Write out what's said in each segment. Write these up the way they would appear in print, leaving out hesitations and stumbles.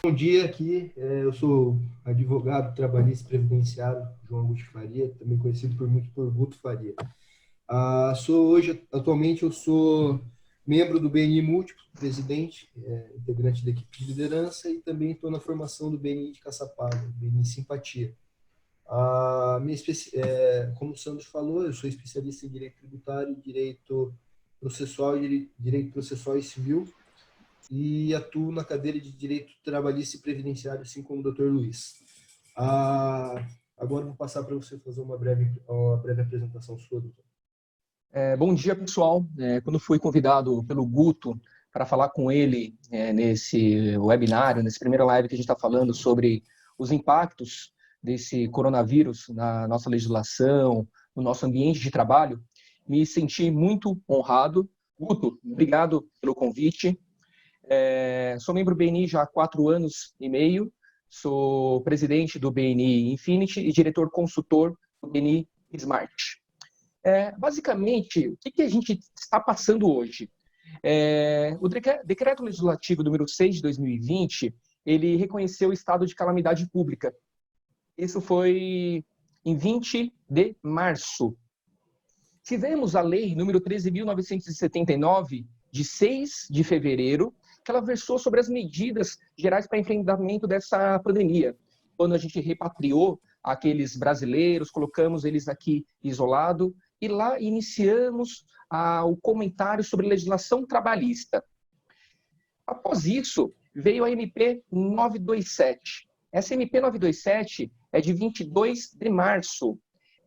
Bom dia aqui, eu sou advogado trabalhista previdenciário João Augusto Faria, também conhecido por Guto Faria. Atualmente eu sou membro do BNI Múltiplo, presidente, integrante da equipe de liderança e também estou na formação do BNI de Caçapava, BNI Simpatia. Como o Sandro falou, eu sou especialista em direito tributário, direito processual e civil, e atuo na cadeira de Direito Trabalhista e Previdenciário, assim como o Dr. Luiz. Agora vou passar para você fazer uma breve apresentação sua, doutor. Bom dia, pessoal. Quando fui convidado pelo Guto para falar com ele nesse webinário, nessa primeira live que a gente está falando sobre os impactos desse coronavírus na nossa legislação, no nosso ambiente de trabalho, me senti muito honrado. Guto, obrigado pelo convite. Sou membro do BNI já há 4 anos e meio, sou presidente do BNI Infinity e diretor consultor do BNI Smart. Basicamente, o que a gente está passando hoje? O Decreto Legislativo número 6 de 2020, ele reconheceu o estado de calamidade pública. Isso foi em 20 de março. Tivemos a lei número 13.979, de 6 de fevereiro, que ela versou sobre as medidas gerais para enfrentamento dessa pandemia. Quando a gente repatriou aqueles brasileiros, colocamos eles aqui isolados, e lá iniciamos o comentário sobre legislação trabalhista. Após isso, veio a MP 927. Essa MP 927 é de 22 de março.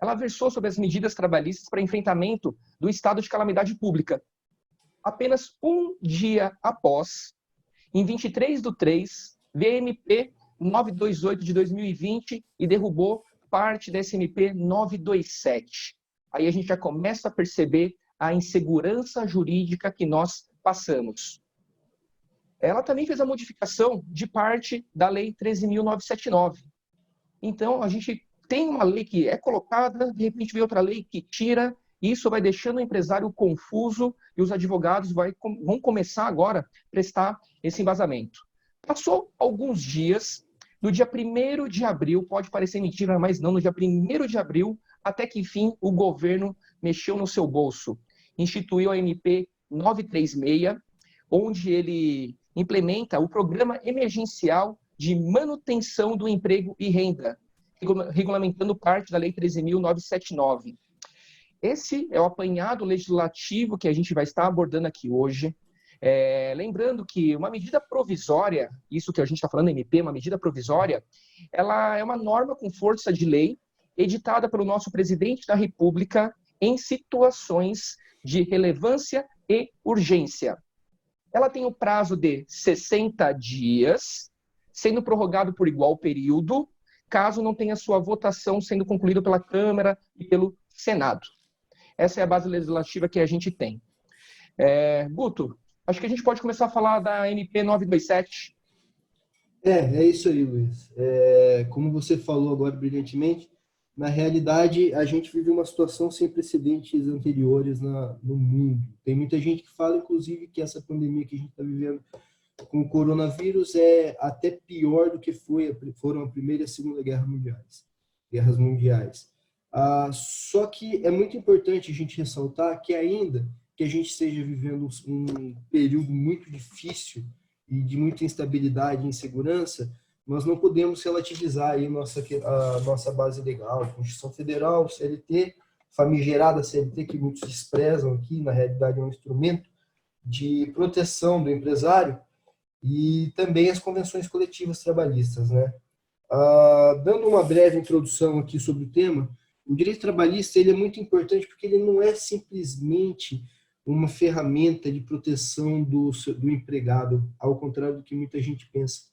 Ela versou sobre as medidas trabalhistas para enfrentamento do estado de calamidade pública. Apenas um dia após, em 23/3, veio a MP 928 de 2020 e derrubou parte da SMP 927. Aí a gente já começa a perceber a insegurança jurídica que nós passamos. Ela também fez a modificação de parte da Lei 13.979. Então, a gente tem uma lei que é colocada, de repente vem outra lei que tira, e isso vai deixando o empresário confuso e os advogados vão começar agora a prestar esse embasamento. Passou alguns dias, no dia 1º de abril, pode parecer mentira, mas não, no dia 1º de abril, até que, enfim, o governo mexeu no seu bolso. Instituiu a MP 936, onde ele implementa o Programa Emergencial de Manutenção do Emprego e Renda, regulamentando parte da Lei 13.979. Esse é o apanhado legislativo que a gente vai estar abordando aqui hoje. Lembrando que uma medida provisória, isso que a gente está falando, MP, uma medida provisória, ela é uma norma com força de lei, editada pelo nosso presidente da República em situações de relevância e urgência. Ela tem o prazo de 60 dias, sendo prorrogado por igual período, caso não tenha sua votação sendo concluída pela Câmara e pelo Senado. Essa é a base legislativa que a gente tem. Guto, acho que a gente pode começar a falar da MP 927. É isso aí, Luiz. Como você falou agora brilhantemente, na realidade, a gente vive uma situação sem precedentes anteriores no mundo. Tem muita gente que fala, inclusive, que essa pandemia que a gente está vivendo com o coronavírus é até pior do que foram a Primeira e a Segunda Guerras Mundiais. Só que é muito importante a gente ressaltar que ainda que a gente esteja vivendo um período muito difícil e de muita instabilidade e insegurança, nós não podemos relativizar aí a nossa base legal, a Constituição Federal, CLT, famigerada CLT, que muitos desprezam aqui, na realidade é um instrumento de proteção do empresário, e também as convenções coletivas trabalhistas, né? Dando uma breve introdução aqui sobre o tema, o direito trabalhista ele é muito importante porque ele não é simplesmente uma ferramenta de proteção do empregado, ao contrário do que muita gente pensa.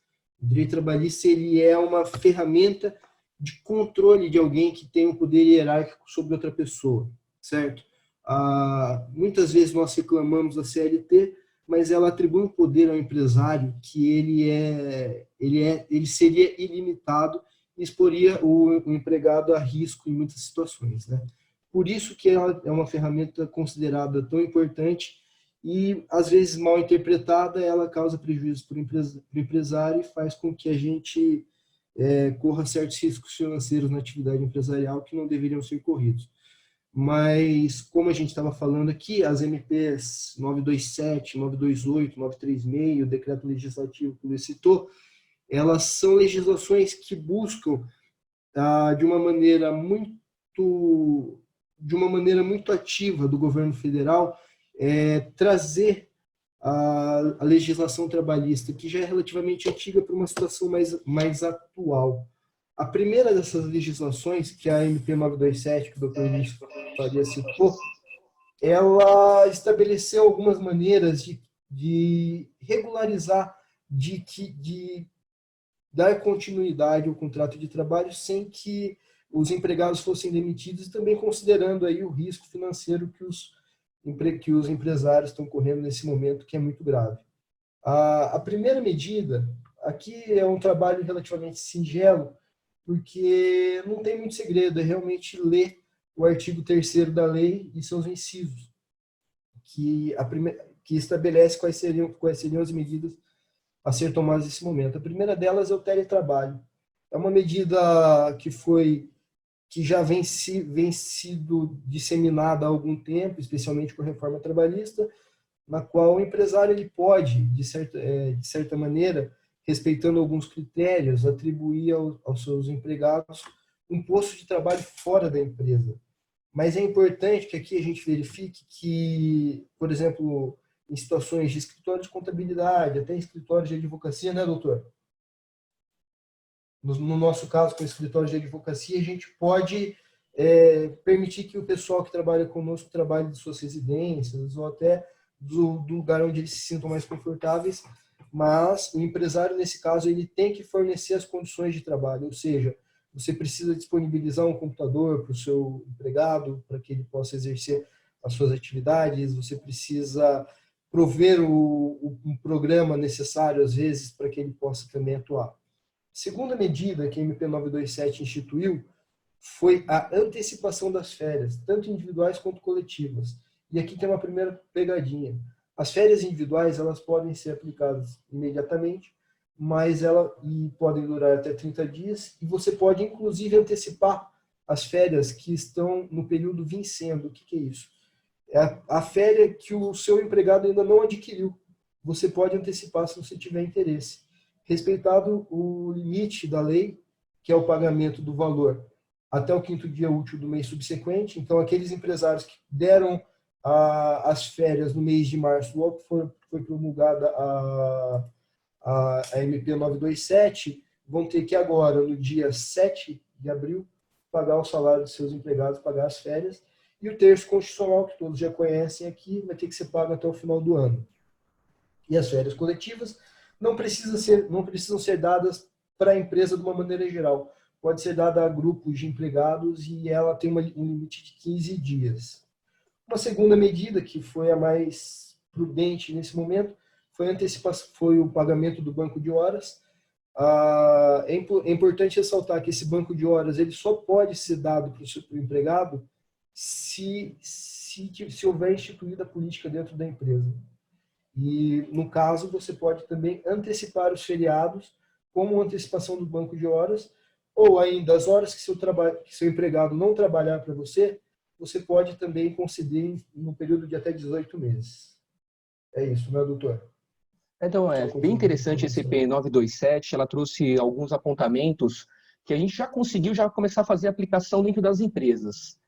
O direito trabalhista ele é uma ferramenta de controle de alguém que tem um poder hierárquico sobre outra pessoa, certo? Muitas vezes nós reclamamos da CLT, mas ela atribui um poder ao empresário que ele seria ilimitado e exporia o empregado a risco em muitas situações, né? Por isso que ela é uma ferramenta considerada tão importante e, às vezes, mal interpretada, ela causa prejuízo para o empresário e faz com que a gente corra certos riscos financeiros na atividade empresarial que não deveriam ser corridos. Mas, como a gente estava falando aqui, as MPs 927, 928, 936, o decreto legislativo que você citou, elas são legislações que buscam, de uma maneira muito ativa do governo federal, trazer a legislação trabalhista, que já é relativamente antiga, para uma situação mais atual. A primeira dessas legislações, que é a MP 927, que o doutor Luiz Faria citou, ela estabeleceu algumas maneiras de regularizar, de dar continuidade ao contrato de trabalho sem que os empregados fossem demitidos, e também considerando aí o risco financeiro que os empresários estão correndo nesse momento, que é muito grave. A primeira medida, aqui é um trabalho relativamente singelo, porque não tem muito segredo, é realmente ler o artigo 3º da lei e seus incisos, que estabelece quais seriam as medidas a ser tomadas nesse momento. A primeira delas é o teletrabalho. É uma medida que já vem sido disseminada há algum tempo, especialmente com a reforma trabalhista, na qual o empresário ele pode, de certa maneira, respeitando alguns critérios, atribuir aos seus empregados um posto de trabalho fora da empresa. Mas é importante que aqui a gente verifique que, por exemplo, em situações de escritório de contabilidade, até escritórios de advocacia, né, doutor? No nosso caso, com escritórios de advocacia, a gente pode permitir que o pessoal que trabalha conosco trabalhe de suas residências ou até do lugar onde eles se sintam mais confortáveis, mas o empresário, nesse caso, ele tem que fornecer as condições de trabalho, ou seja, você precisa disponibilizar um computador para o seu empregado, para que ele possa exercer as suas atividades, você precisa prover um programa necessário, às vezes, para que ele possa também atuar. Segunda medida que a MP 927 instituiu foi a antecipação das férias, tanto individuais quanto coletivas. E aqui tem uma primeira pegadinha. As férias individuais, elas podem ser aplicadas imediatamente, mas podem durar até 30 dias, e você pode, inclusive, antecipar as férias que estão no período vencendo. O que é isso? É a férias que o seu empregado ainda não adquiriu. Você pode antecipar se você tiver interesse, respeitado o limite da lei, que é o pagamento do valor até o 5º dia útil do mês subsequente. Então, aqueles empresários que deram as férias no mês de março, logo que foi promulgada a MP 927, vão ter que agora, no dia 7 de abril, pagar o salário dos seus empregados, pagar as férias, e o terço constitucional, que todos já conhecem aqui, vai ter que ser pago até o final do ano. E as férias coletivas não precisam ser dadas para a empresa de uma maneira geral. Pode ser dada a grupos de empregados e ela tem um limite de 15 dias. Uma segunda medida, que foi a mais prudente nesse momento, foi o pagamento do banco de horas. É importante ressaltar que esse banco de horas ele só pode ser dado para o empregado se houver instituída a política dentro da empresa. E, no caso, você pode também antecipar os feriados, como antecipação do banco de horas, ou ainda as horas que seu empregado não trabalhar para você pode também conceder no período de até 18 meses. É isso, né, doutor? Então, é bem interessante esse P927, ela trouxe alguns apontamentos que a gente já conseguiu começar a fazer aplicação dentro das empresas.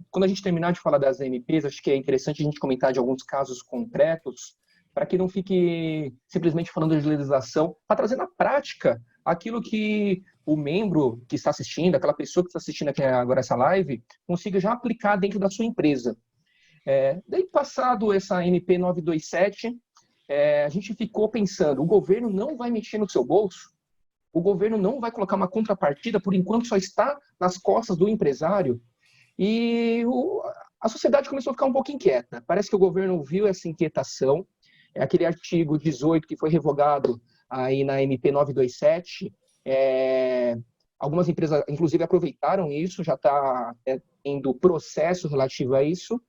Quando a gente terminar de falar das MPs, acho que é interessante a gente comentar de alguns casos concretos, para que não fique simplesmente falando de legislação, para trazer na prática aquilo que o membro que está assistindo, aquela pessoa que está assistindo aqui agora essa live, consiga já aplicar dentro da sua empresa. Daí, passado essa MP 927, a gente ficou pensando, o governo não vai mexer no seu bolso? O governo não vai colocar uma contrapartida, por enquanto só está nas costas do empresário? E a sociedade começou a ficar um pouco inquieta. Parece que o governo viu essa inquietação. Aquele artigo 18 que foi revogado aí na MP 927, algumas empresas, inclusive, aproveitaram isso, já está tendo processo relativo a isso.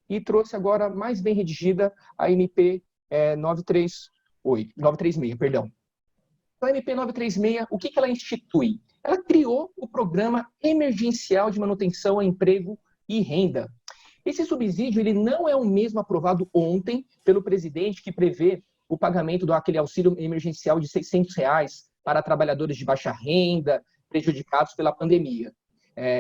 e trouxe agora mais bem redigida a MP 936, perdão. Então, a MP 936, o que ela institui? Ela criou o Programa Emergencial de Manutenção a Emprego e Renda. Esse subsídio ele não é o mesmo aprovado ontem pelo presidente, que prevê o pagamento daquele auxílio emergencial de R$ 600 para trabalhadores de baixa renda, prejudicados pela pandemia.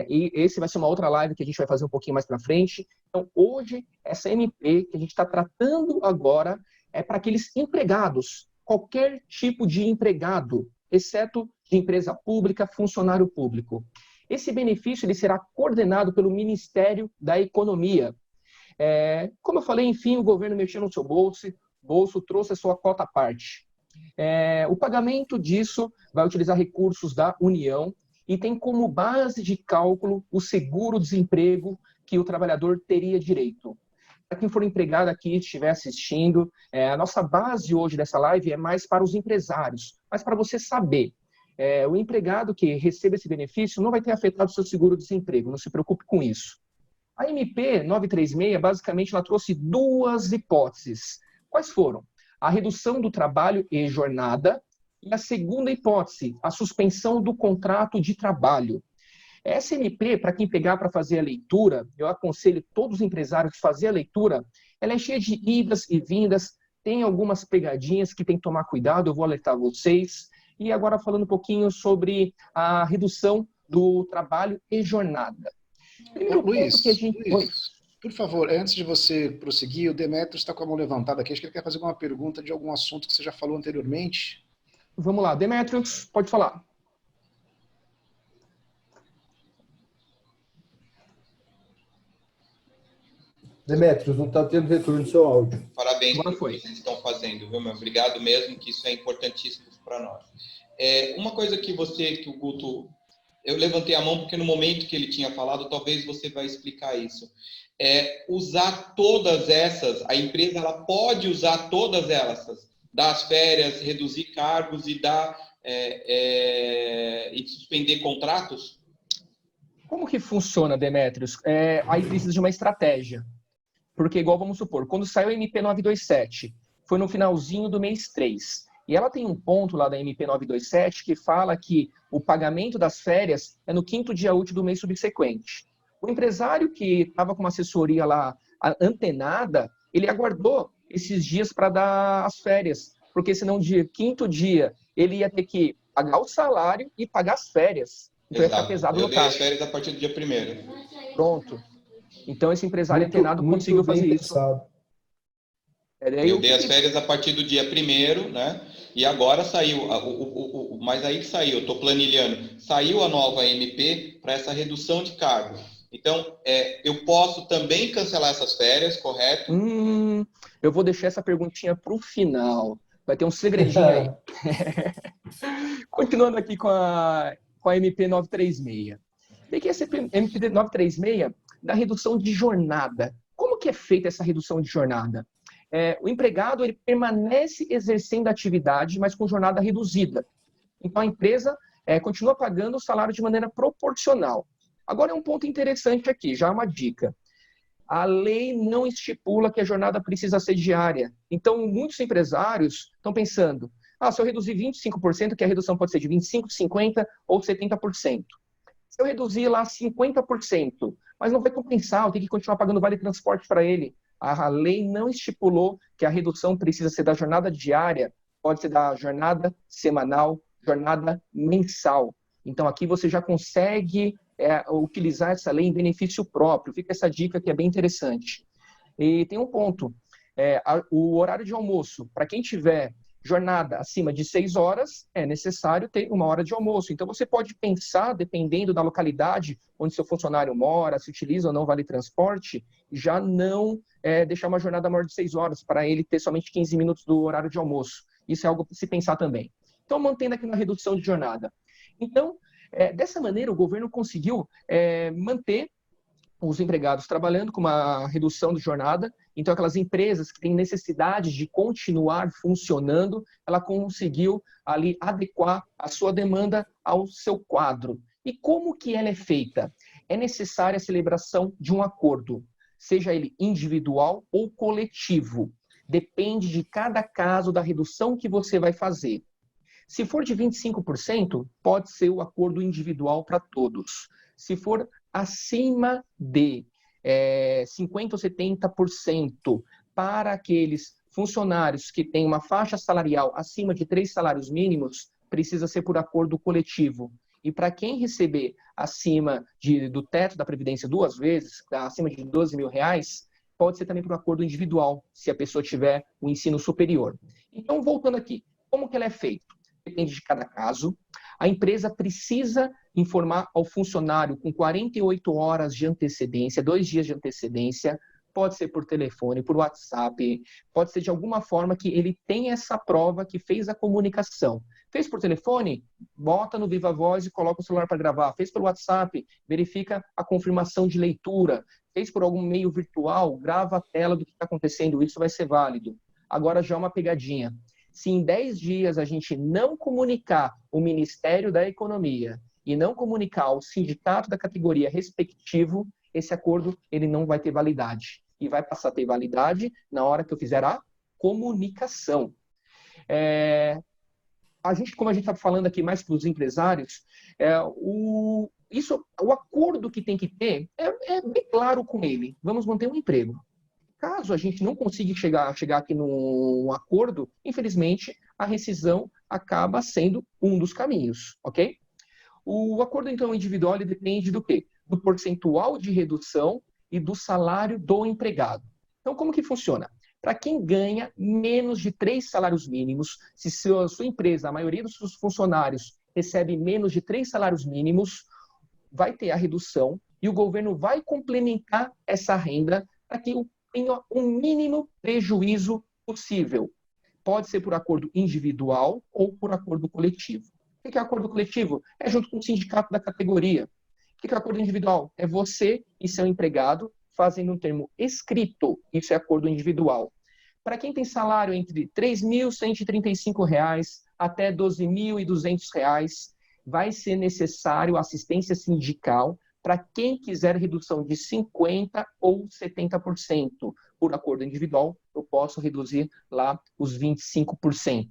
E esse vai ser uma outra live que a gente vai fazer um pouquinho mais para frente. Então, hoje, essa MP que a gente está tratando agora é para aqueles empregados, qualquer tipo de empregado, exceto de empresa pública, funcionário público. Esse benefício ele será coordenado pelo Ministério da Economia. Como eu falei, enfim, o governo mexeu no seu bolso, trouxe a sua cota à parte. O pagamento disso vai utilizar recursos da União e tem como base de cálculo o seguro-desemprego que o trabalhador teria direito. Para quem for empregado aqui e estiver assistindo, a nossa base hoje dessa live é mais para os empresários, mas para você saber. O empregado que receba esse benefício não vai ter afetado o seu seguro-desemprego, não se preocupe com isso. A MP 936, basicamente, ela trouxe duas hipóteses. Quais foram? A redução do trabalho e jornada, e a segunda hipótese, a suspensão do contrato de trabalho. Essa MP, para quem pegar para fazer a leitura, eu aconselho todos os empresários a fazer a leitura, ela é cheia de idas e vindas, tem algumas pegadinhas que tem que tomar cuidado, eu vou alertar vocês. E agora falando um pouquinho sobre a redução do trabalho e jornada. Primeiro Luiz, que a gente... Luiz, por favor, antes de você prosseguir, o Demetrios está com a mão levantada aqui, acho que ele quer fazer uma pergunta de algum assunto que você já falou anteriormente. Vamos lá, Demetrios, pode falar. Demetrios, não está tendo retorno do seu áudio. Parabéns pelo que vocês estão fazendo, viu, meu? Obrigado mesmo, que isso é importantíssimo para nós. Uma coisa que o Guto... Eu levantei a mão porque no momento que ele tinha falado, talvez você vai explicar isso. Usar todas essas, a empresa ela pode usar todas essas, dar as férias, reduzir cargos e e suspender contratos? Como que funciona, Demetrios? Aí precisa de uma estratégia. Porque, igual, vamos supor, quando saiu a MP 927, foi no finalzinho do mês 3. E ela tem um ponto lá da MP 927 que fala que o pagamento das férias é no 5º dia útil do mês subsequente. O empresário que estava com uma assessoria lá antenada, ele aguardou esses dias para dar as férias, porque senão no 5º dia ele ia ter que pagar o salário e pagar as férias. Então ia ficar pesado no caixa. Eu dei as férias a partir do dia 1º. Pronto. Então esse empresário antenado conseguiu fazer isso. Eu dei as férias a partir do dia 1º, né? E agora saiu, mas aí que saiu, eu estou planilhando, saiu a nova MP para essa redução de cargo. Então, eu posso também cancelar essas férias, correto? Eu vou deixar essa perguntinha para o final. Vai ter um segredinho aí. Continuando aqui com a MP 936. Tem que essa MP 936 da redução de jornada. Como que é feita essa redução de jornada? O empregado ele permanece exercendo a atividade, mas com jornada reduzida. Então, a empresa continua pagando o salário de maneira proporcional. Agora, é um ponto interessante aqui, já uma dica. A lei não estipula que a jornada precisa ser diária. Então, muitos empresários estão pensando, se eu reduzir 25%, que a redução pode ser de 25%, 50% ou 70%. Se eu reduzir lá 50%, mas não vai compensar, eu tenho que continuar pagando vale transporte para ele. A lei não estipulou que a redução precisa ser da jornada diária, pode ser da jornada semanal, jornada mensal. Então, aqui você já consegue utilizar essa lei em benefício próprio. Fica essa dica que é bem interessante. E tem um ponto, o horário de almoço. Para quem tiver jornada acima de 6 horas, é necessário ter 1 hora de almoço. Então, você pode pensar, dependendo da localidade onde seu funcionário mora, se utiliza ou não vale transporte, já não deixar uma jornada maior de 6 horas, para ele ter somente 15 minutos do horário de almoço. Isso é algo para se pensar também. Então, mantendo aqui na redução de jornada. Então, dessa maneira, o governo conseguiu manter os empregados trabalhando com uma redução de jornada. Então, aquelas empresas que têm necessidade de continuar funcionando, ela conseguiu ali adequar a sua demanda ao seu quadro. E como que ela é feita? É necessária a celebração de um acordo. seja ele individual ou coletivo. Depende de cada caso da redução que você vai fazer. Se for de 25%, pode ser o acordo individual para todos. Se for acima de 50% ou 70% para aqueles funcionários que têm uma faixa salarial acima de 3 salários mínimos, precisa ser por acordo coletivo. E para quem receber acima do teto da Previdência 2 vezes, acima de 12 mil reais, pode ser também por acordo individual, se a pessoa tiver um ensino superior. Então, voltando aqui, como que ela é feita? Depende de cada caso. A empresa precisa informar ao funcionário com 48 horas de antecedência, 2 dias de antecedência, pode ser por telefone, por WhatsApp, pode ser de alguma forma que ele tenha essa prova que fez a comunicação. Fez por telefone? Bota no Viva Voz e coloca o celular para gravar. Fez pelo WhatsApp? Verifica a confirmação de leitura. Fez por algum meio virtual? Grava a tela do que está acontecendo. Isso vai ser válido. Agora já é uma pegadinha. Se em 10 dias a gente não comunicar o Ministério da Economia e não comunicar ao sindicato da categoria respectivo, esse acordo ele não vai ter validade. E vai passar a ter validade na hora que eu fizer a comunicação. Como a gente está falando aqui mais para os empresários, o acordo que tem que ter é bem claro com ele. Vamos manter um emprego. Caso a gente não consiga chegar aqui num acordo, infelizmente, a rescisão acaba sendo um dos caminhos, ok? O acordo, então, individual ele depende do quê? Do percentual de redução e do salário do empregado. Então, como que funciona? Para quem ganha menos de 3 salários mínimos, se sua empresa, a maioria dos seus funcionários, recebe menos de 3 salários mínimos, vai ter a redução e o governo vai complementar essa renda para que tenha o mínimo prejuízo possível. Pode ser por acordo individual ou por acordo coletivo. O que é acordo coletivo? É junto com o sindicato da categoria. O que é acordo individual? É você e seu empregado fazendo um termo escrito. Isso é acordo individual. Para quem tem salário entre R$ 3.135 até R$ 12.200, vai ser necessário assistência sindical para quem quiser redução de 50% ou 70%. Por acordo individual, eu posso reduzir lá os 25%.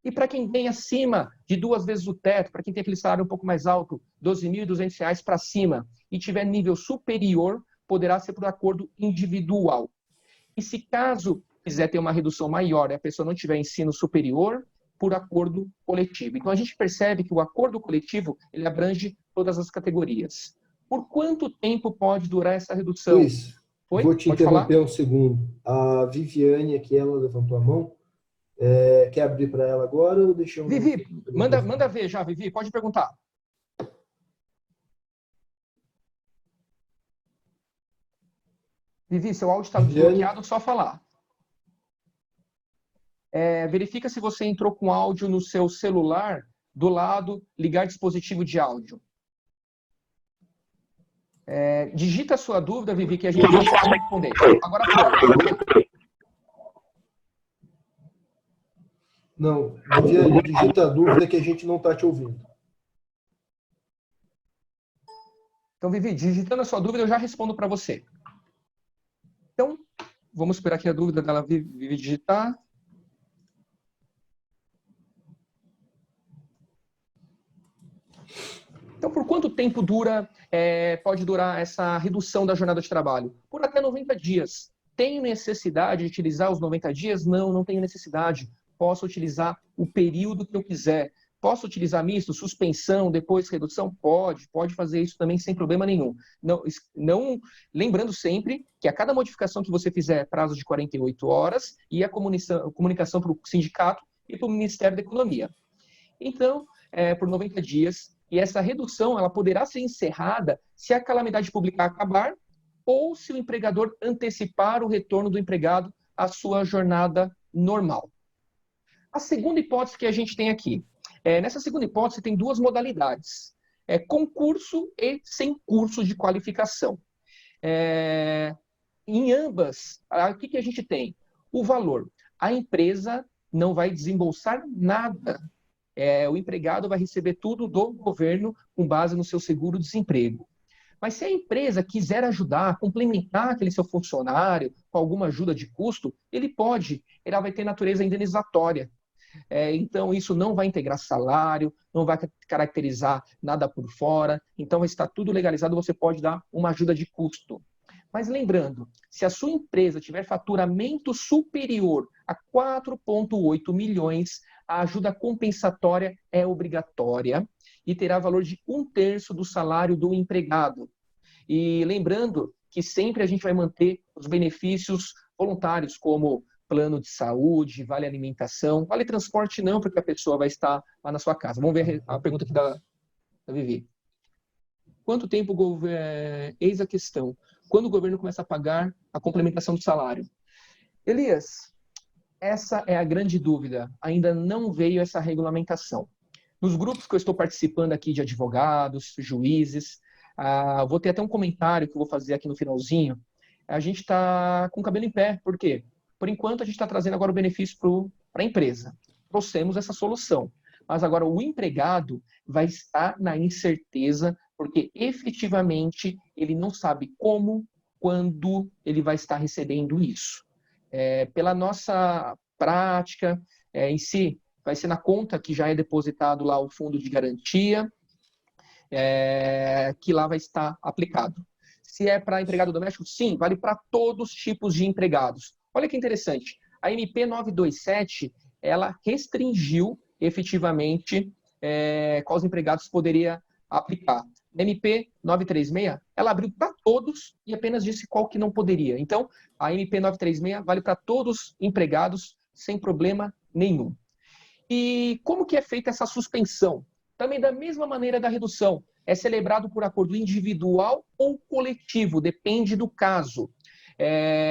E para quem ganha acima de 2 vezes o teto, para quem tem aquele salário um pouco mais alto, R$ 12.200 para cima, e tiver nível superior, poderá ser por acordo individual. E se caso quiser ter uma redução maior e a pessoa não tiver ensino superior, por acordo coletivo. Então a gente percebe que o acordo coletivo ele abrange todas as categorias. Por quanto tempo pode durar essa redução? Luiz, vou te interromper um segundo. A Viviane aqui, ela levantou a mão. Quer abrir para ela agora ou deixa eu... Vivi, manda ver já, Vivi, pode perguntar. Vivi, seu áudio está bloqueado, só falar. Verifica se você entrou com áudio no seu celular, do lado, ligar dispositivo de áudio. Digita a sua dúvida, Vivi, que a gente vai responder. Agora foi. Não, Viviane, digita a dúvida que a gente não está te ouvindo. Então, Vivi, digitando a sua dúvida, eu já respondo para você. Então, vamos esperar aqui a dúvida dela Vivi digitar. Então, por quanto tempo pode durar essa redução da jornada de trabalho? Por até 90 dias. Tenho necessidade de utilizar os 90 dias? Não, não tenho necessidade. Posso utilizar o período que eu quiser. Posso utilizar misto, suspensão, depois redução? Pode fazer isso também sem problema nenhum. Lembrando sempre que a cada modificação que você fizer é prazo de 48 horas e a comunicação para o sindicato e para o Ministério da Economia. Então, por 90 dias, e essa redução ela poderá ser encerrada se a calamidade pública acabar ou se o empregador antecipar o retorno do empregado à sua jornada normal. A segunda hipótese que a gente tem aqui. Nessa segunda hipótese tem 2 modalidades. Concurso e sem curso de qualificação. Em ambas, o que a gente tem? O valor. A empresa não vai desembolsar nada. O empregado vai receber tudo do governo com base no seu seguro-desemprego. Mas se a empresa quiser ajudar, complementar aquele seu funcionário com alguma ajuda de custo, ele pode, ela vai ter natureza indenizatória. Então, isso não vai integrar salário, não vai caracterizar nada por fora, então vai estar tudo legalizado, você pode dar uma ajuda de custo. Mas lembrando, se a sua empresa tiver faturamento superior a 4,8 milhões, a ajuda compensatória é obrigatória e terá valor de 1/3 do salário do empregado. E lembrando que sempre a gente vai manter os benefícios voluntários, como plano de saúde, vale alimentação, vale transporte não, porque a pessoa vai estar lá na sua casa. Vamos ver a pergunta aqui da Vivi. Quanto tempo, eis a questão, quando o governo começa a pagar a complementação do salário? Elias, essa é a grande dúvida. Ainda não veio essa regulamentação. Nos grupos que eu estou participando aqui de advogados, juízes, vou ter até um comentário que eu vou fazer aqui no finalzinho. A gente está com o cabelo em pé. Por quê? Por enquanto, a gente está trazendo agora o benefício para a empresa. Trouxemos essa solução. Mas agora o empregado vai estar na incerteza, porque efetivamente ele não sabe como, quando ele vai estar recebendo isso. Pela nossa prática em si, vai ser na conta que já é depositado lá o fundo de garantia, que lá vai estar aplicado. Se é para empregado doméstico, sim, vale para todos os tipos de empregados. Olha que interessante, a MP 927, ela restringiu efetivamente quais empregados poderia aplicar. A MP 936, ela abriu para todos e apenas disse qual que não poderia. Então, a MP 936 vale para todos os empregados sem problema nenhum. E como que é feita essa suspensão? Também da mesma maneira da redução. É celebrado por acordo individual ou coletivo, depende do caso.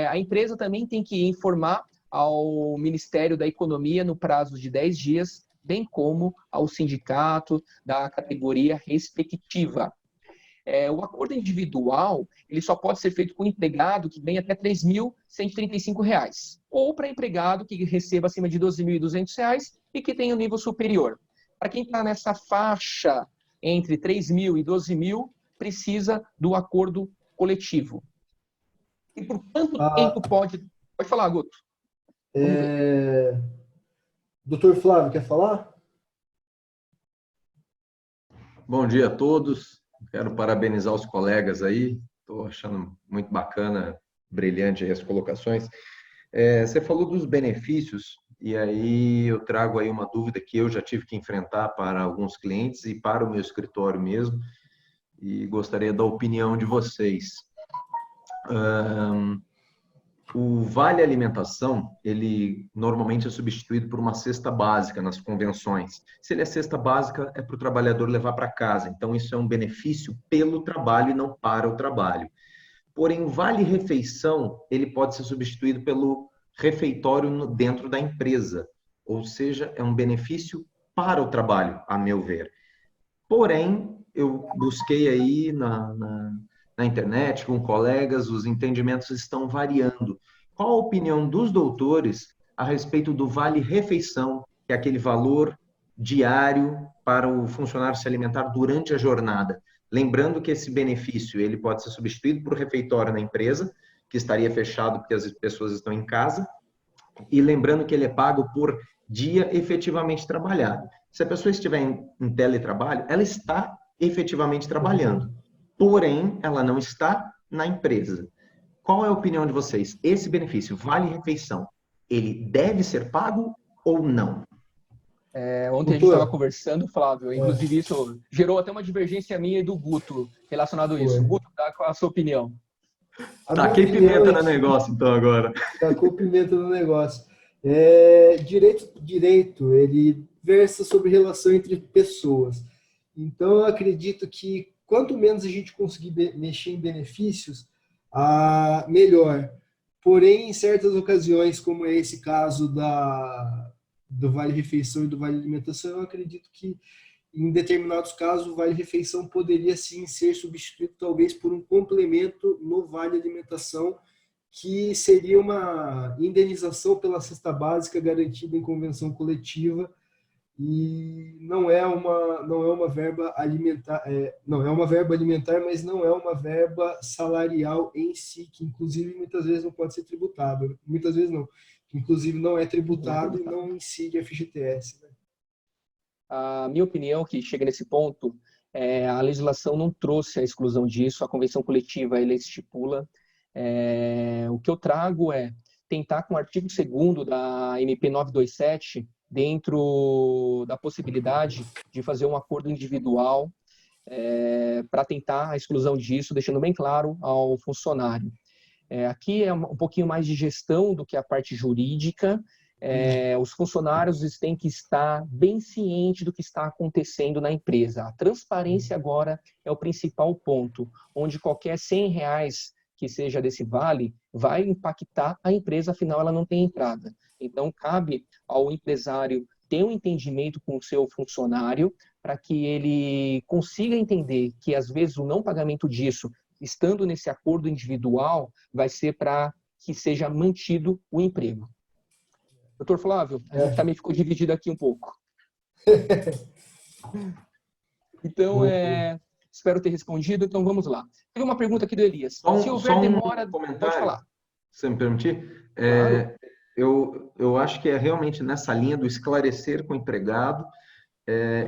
A empresa também tem que informar ao Ministério da Economia no prazo de 10 dias, bem como ao sindicato da categoria respectiva. O acordo individual ele só pode ser feito com empregado que ganha até R$ 3.135, ou para empregado que receba acima de R$ 12.200 e que tenha um nível superior. Para quem está nessa faixa entre 3.000 e 12.000, precisa do acordo coletivo. E por quanto tempo pode... Pode falar, Guto. Doutor Flávio, quer falar? Bom dia a todos. Quero parabenizar os colegas aí. Estou achando muito bacana, brilhante aí as colocações. Você falou dos benefícios, e aí eu trago aí uma dúvida que eu já tive que enfrentar para alguns clientes e para o meu escritório mesmo, e gostaria da opinião de vocês. O Vale Alimentação, ele normalmente é substituído por uma cesta básica nas convenções. Se ele é cesta básica, é para o trabalhador levar para casa. Então, isso é um benefício pelo trabalho e não para o trabalho. Porém, o Vale Refeição, ele pode ser substituído pelo refeitório dentro da empresa. Ou seja, é um benefício para o trabalho, a meu ver. Porém, eu busquei aí na internet, com colegas, os entendimentos estão variando. Qual a opinião dos doutores a respeito do vale-refeição, que é aquele valor diário para o funcionário se alimentar durante a jornada? Lembrando que esse benefício ele pode ser substituído por refeitório na empresa, que estaria fechado porque as pessoas estão em casa, e lembrando que ele é pago por dia efetivamente trabalhado. Se a pessoa estiver em teletrabalho, ela está efetivamente trabalhando. Porém, ela não está na empresa. Qual é a opinião de vocês? Esse benefício, vale-refeição, ele deve ser pago ou não? Ontem a gente estava conversando, Flávio, inclusive isso gerou até uma divergência minha e do Guto relacionado a isso. Guto, qual a sua opinião? Taquei pimenta no negócio, então, agora. Tacou pimenta no negócio. Direito, ele versa sobre relação entre pessoas. Então, eu acredito que quanto menos a gente conseguir mexer em benefícios, melhor. Porém, em certas ocasiões, como é esse caso do Vale-Refeição e do Vale-Alimentação, eu acredito que, em determinados casos, o Vale-Refeição poderia, sim, ser substituído, talvez, por um complemento no Vale-Alimentação, que seria uma indenização pela cesta básica garantida em convenção coletiva, e não é uma verba alimentar, não é uma verba alimentar, mas não é uma verba salarial em si, que inclusive muitas vezes não pode ser tributado, muitas vezes não, inclusive não é tributado e não incide FGTS, né? A minha opinião, que chega nesse ponto, a legislação não trouxe a exclusão disso, a convenção coletiva ele estipula. O que eu trago é tentar, com o artigo 2º da MP 927, dentro da possibilidade de fazer um acordo individual para tentar a exclusão disso, deixando bem claro ao funcionário. Aqui é um pouquinho mais de gestão do que a parte jurídica. Os funcionários têm que estar bem cientes do que está acontecendo na empresa. A transparência agora é o principal ponto, onde qualquer R$100 que seja desse vale vai impactar a empresa, afinal ela não tem entrada. Então, cabe ao empresário ter um entendimento com o seu funcionário para que ele consiga entender que, às vezes, o não pagamento disso, estando nesse acordo individual, vai ser para que seja mantido o emprego. Doutor Flávio, a gente também ficou dividido aqui um pouco. Então, espero ter respondido. Então, vamos lá. Teve uma pergunta aqui do Elias. Se houver demora, pode falar. Se você me permitir. Claro. Eu acho que é realmente nessa linha do esclarecer com o empregado.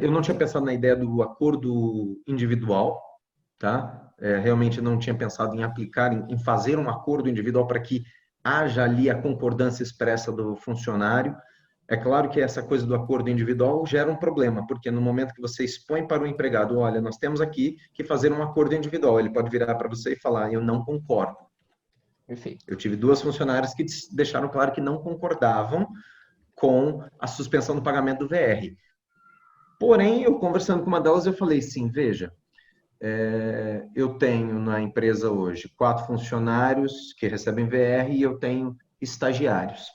Eu não tinha pensado na ideia do acordo individual, tá? Realmente não tinha pensado em aplicar, em fazer um acordo individual para que haja ali a concordância expressa do funcionário. É claro que essa coisa do acordo individual gera um problema, porque no momento que você expõe para o empregado, olha, nós temos aqui que fazer um acordo individual, ele pode virar para você e falar, eu não concordo. Perfeito. Eu tive 2 funcionárias que deixaram claro que não concordavam com a suspensão do pagamento do VR. Porém, eu conversando com uma delas, eu falei, sim, veja, eu tenho na empresa hoje 4 funcionários que recebem VR e eu tenho estagiários.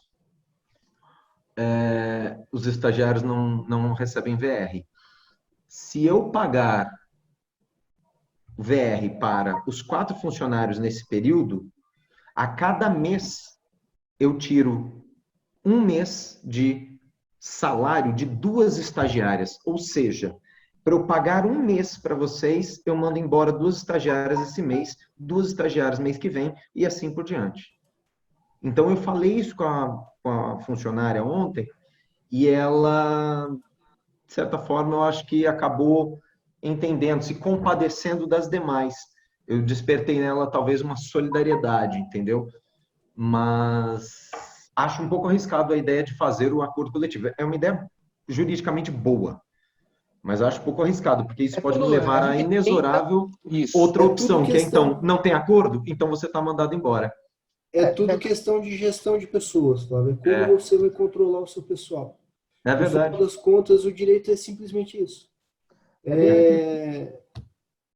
Os estagiários não recebem VR. Se eu pagar VR para os 4 funcionários nesse período, a cada mês eu tiro 1 mês de salário de 2 estagiárias. Ou seja, para eu pagar 1 mês para vocês, eu mando embora 2 estagiárias esse mês, 2 estagiárias mês que vem e assim por diante. Então, eu falei isso com a funcionária ontem e ela, de certa forma, eu acho que acabou entendendo, se compadecendo das demais. Eu despertei nela talvez uma solidariedade, entendeu? Mas acho um pouco arriscado a ideia de fazer o acordo coletivo. É uma ideia juridicamente boa, mas acho um pouco arriscado, porque isso pode me levar a inexorável outra opção, que é então, não tem acordo, então você está mandado embora. É tudo questão de gestão de pessoas, Flávio. Como você vai controlar o seu pessoal. É verdade. No final das contas, o direito é simplesmente isso.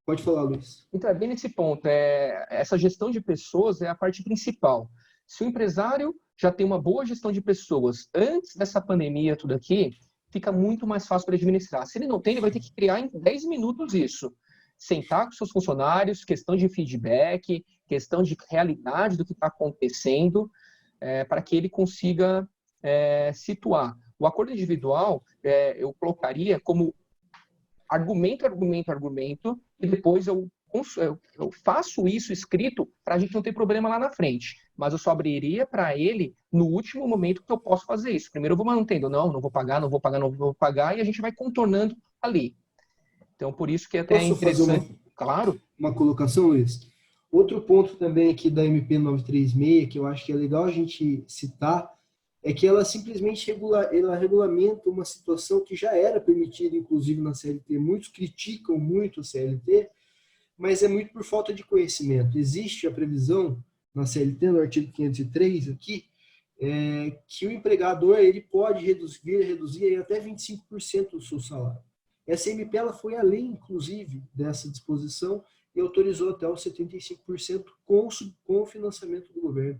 Pode falar, Luiz. Então, é bem nesse ponto. Essa gestão de pessoas é a parte principal. Se o empresário já tem uma boa gestão de pessoas antes dessa pandemia, tudo aqui, fica muito mais fácil para administrar. Se ele não tem, ele vai ter que criar em 10 minutos isso. Sentar com seus funcionários, questão de feedback, questão de realidade do que está acontecendo, para que ele consiga situar. O acordo individual, eu colocaria como argumento, e depois eu faço isso escrito para a gente não ter problema lá na frente. Mas eu só abriria para ele no último momento que eu posso fazer isso. Primeiro eu vou mantendo, não vou pagar, e a gente vai contornando ali. Então, por isso que até é interessante. Claro. Uma colocação, Luiz? Outro ponto também aqui da MP 936, que eu acho que é legal a gente citar, é que ela simplesmente regulamenta uma situação que já era permitida, inclusive, na CLT. Muitos criticam muito a CLT, mas é muito por falta de conhecimento. Existe a previsão na CLT, no artigo 503 aqui, que o empregador ele pode reduzir até 25% do seu salário. Essa MP ela foi além, inclusive, dessa disposição e autorizou até os 75% com o financiamento do governo.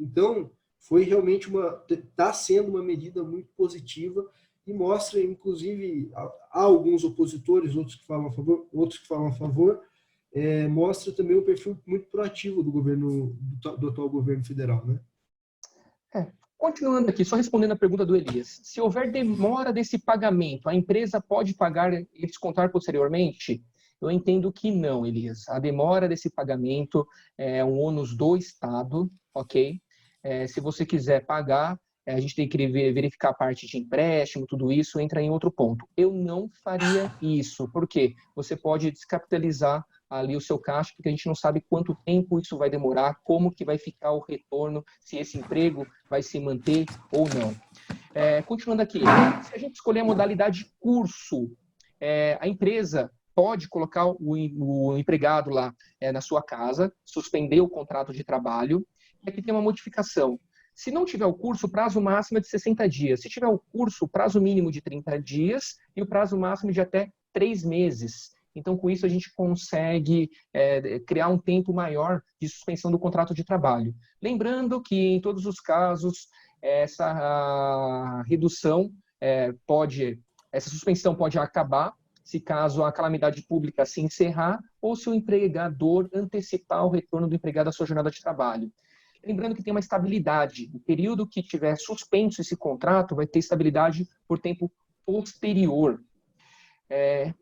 Então, foi realmente está sendo uma medida muito positiva e mostra, inclusive, há alguns opositores, outros que falam a favor, mostra também um perfil muito proativo do atual governo federal, né? Continuando aqui, só respondendo a pergunta do Elias. Se houver demora desse pagamento, a empresa pode pagar e descontar posteriormente? Eu entendo que não, Elias. A demora desse pagamento é um ônus do Estado, ok? Se você quiser pagar, a gente tem que verificar a parte de empréstimo, tudo isso entra em outro ponto. Eu não faria isso, porque você pode descapitalizar ali o seu caixa, porque a gente não sabe quanto tempo isso vai demorar, como que vai ficar o retorno, se esse emprego vai se manter ou não. Continuando aqui, se a gente escolher a modalidade curso, a empresa pode colocar o empregado lá na sua casa, suspender o contrato de trabalho, e aqui tem uma modificação. Se não tiver o curso, o prazo máximo é de 60 dias. Se tiver o curso, o prazo mínimo de 30 dias e o prazo máximo de até 3 meses. Então, com isso, a gente consegue criar um tempo maior de suspensão do contrato de trabalho. Lembrando que, em todos os casos, essa redução essa suspensão pode acabar se caso a calamidade pública se encerrar ou se o empregador antecipar o retorno do empregado à sua jornada de trabalho. Lembrando que tem uma estabilidade. O período que tiver suspenso esse contrato vai ter estabilidade por tempo posterior.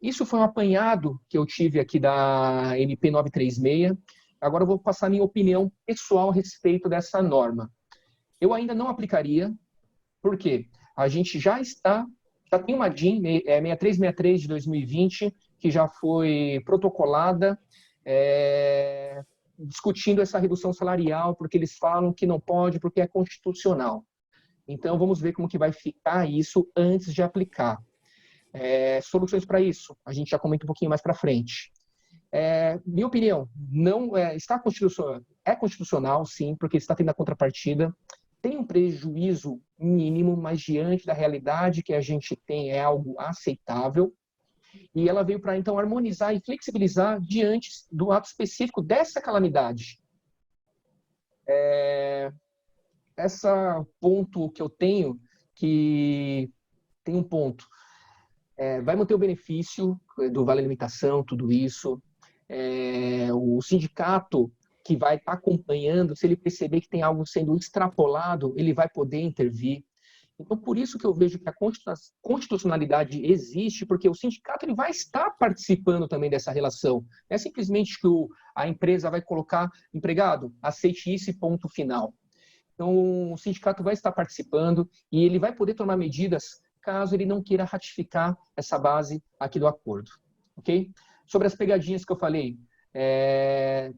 Isso foi um apanhado que eu tive aqui da MP 936. Agora eu vou passar a minha opinião pessoal a respeito dessa norma. Eu ainda não aplicaria, porque a gente já tem uma DIN 6363 de 2020, que já foi protocolada, discutindo essa redução salarial, porque eles falam que não pode, porque é constitucional. Então, vamos ver como que vai ficar isso antes de aplicar. Soluções para isso, a gente já comenta um pouquinho mais para frente. Minha opinião, não está constitucional, é constitucional, sim, porque está tendo a contrapartida, tem um prejuízo mínimo, mas diante da realidade que a gente tem é algo aceitável, e ela veio para, então, harmonizar e flexibilizar diante do ato específico dessa calamidade. Esse ponto que eu tenho, que tem um ponto, vai manter o benefício do Vale Alimentação, tudo isso. O sindicato que vai estar acompanhando, se ele perceber que tem algo sendo extrapolado, ele vai poder intervir. Então, por isso que eu vejo que a constitucionalidade existe, porque o sindicato ele vai estar participando também dessa relação. Não é simplesmente que a empresa vai colocar, empregado, aceite isso e ponto final. Então, o sindicato vai estar participando e ele vai poder tomar medidas caso ele não queira ratificar essa base aqui do acordo. Ok? Sobre as pegadinhas que eu falei,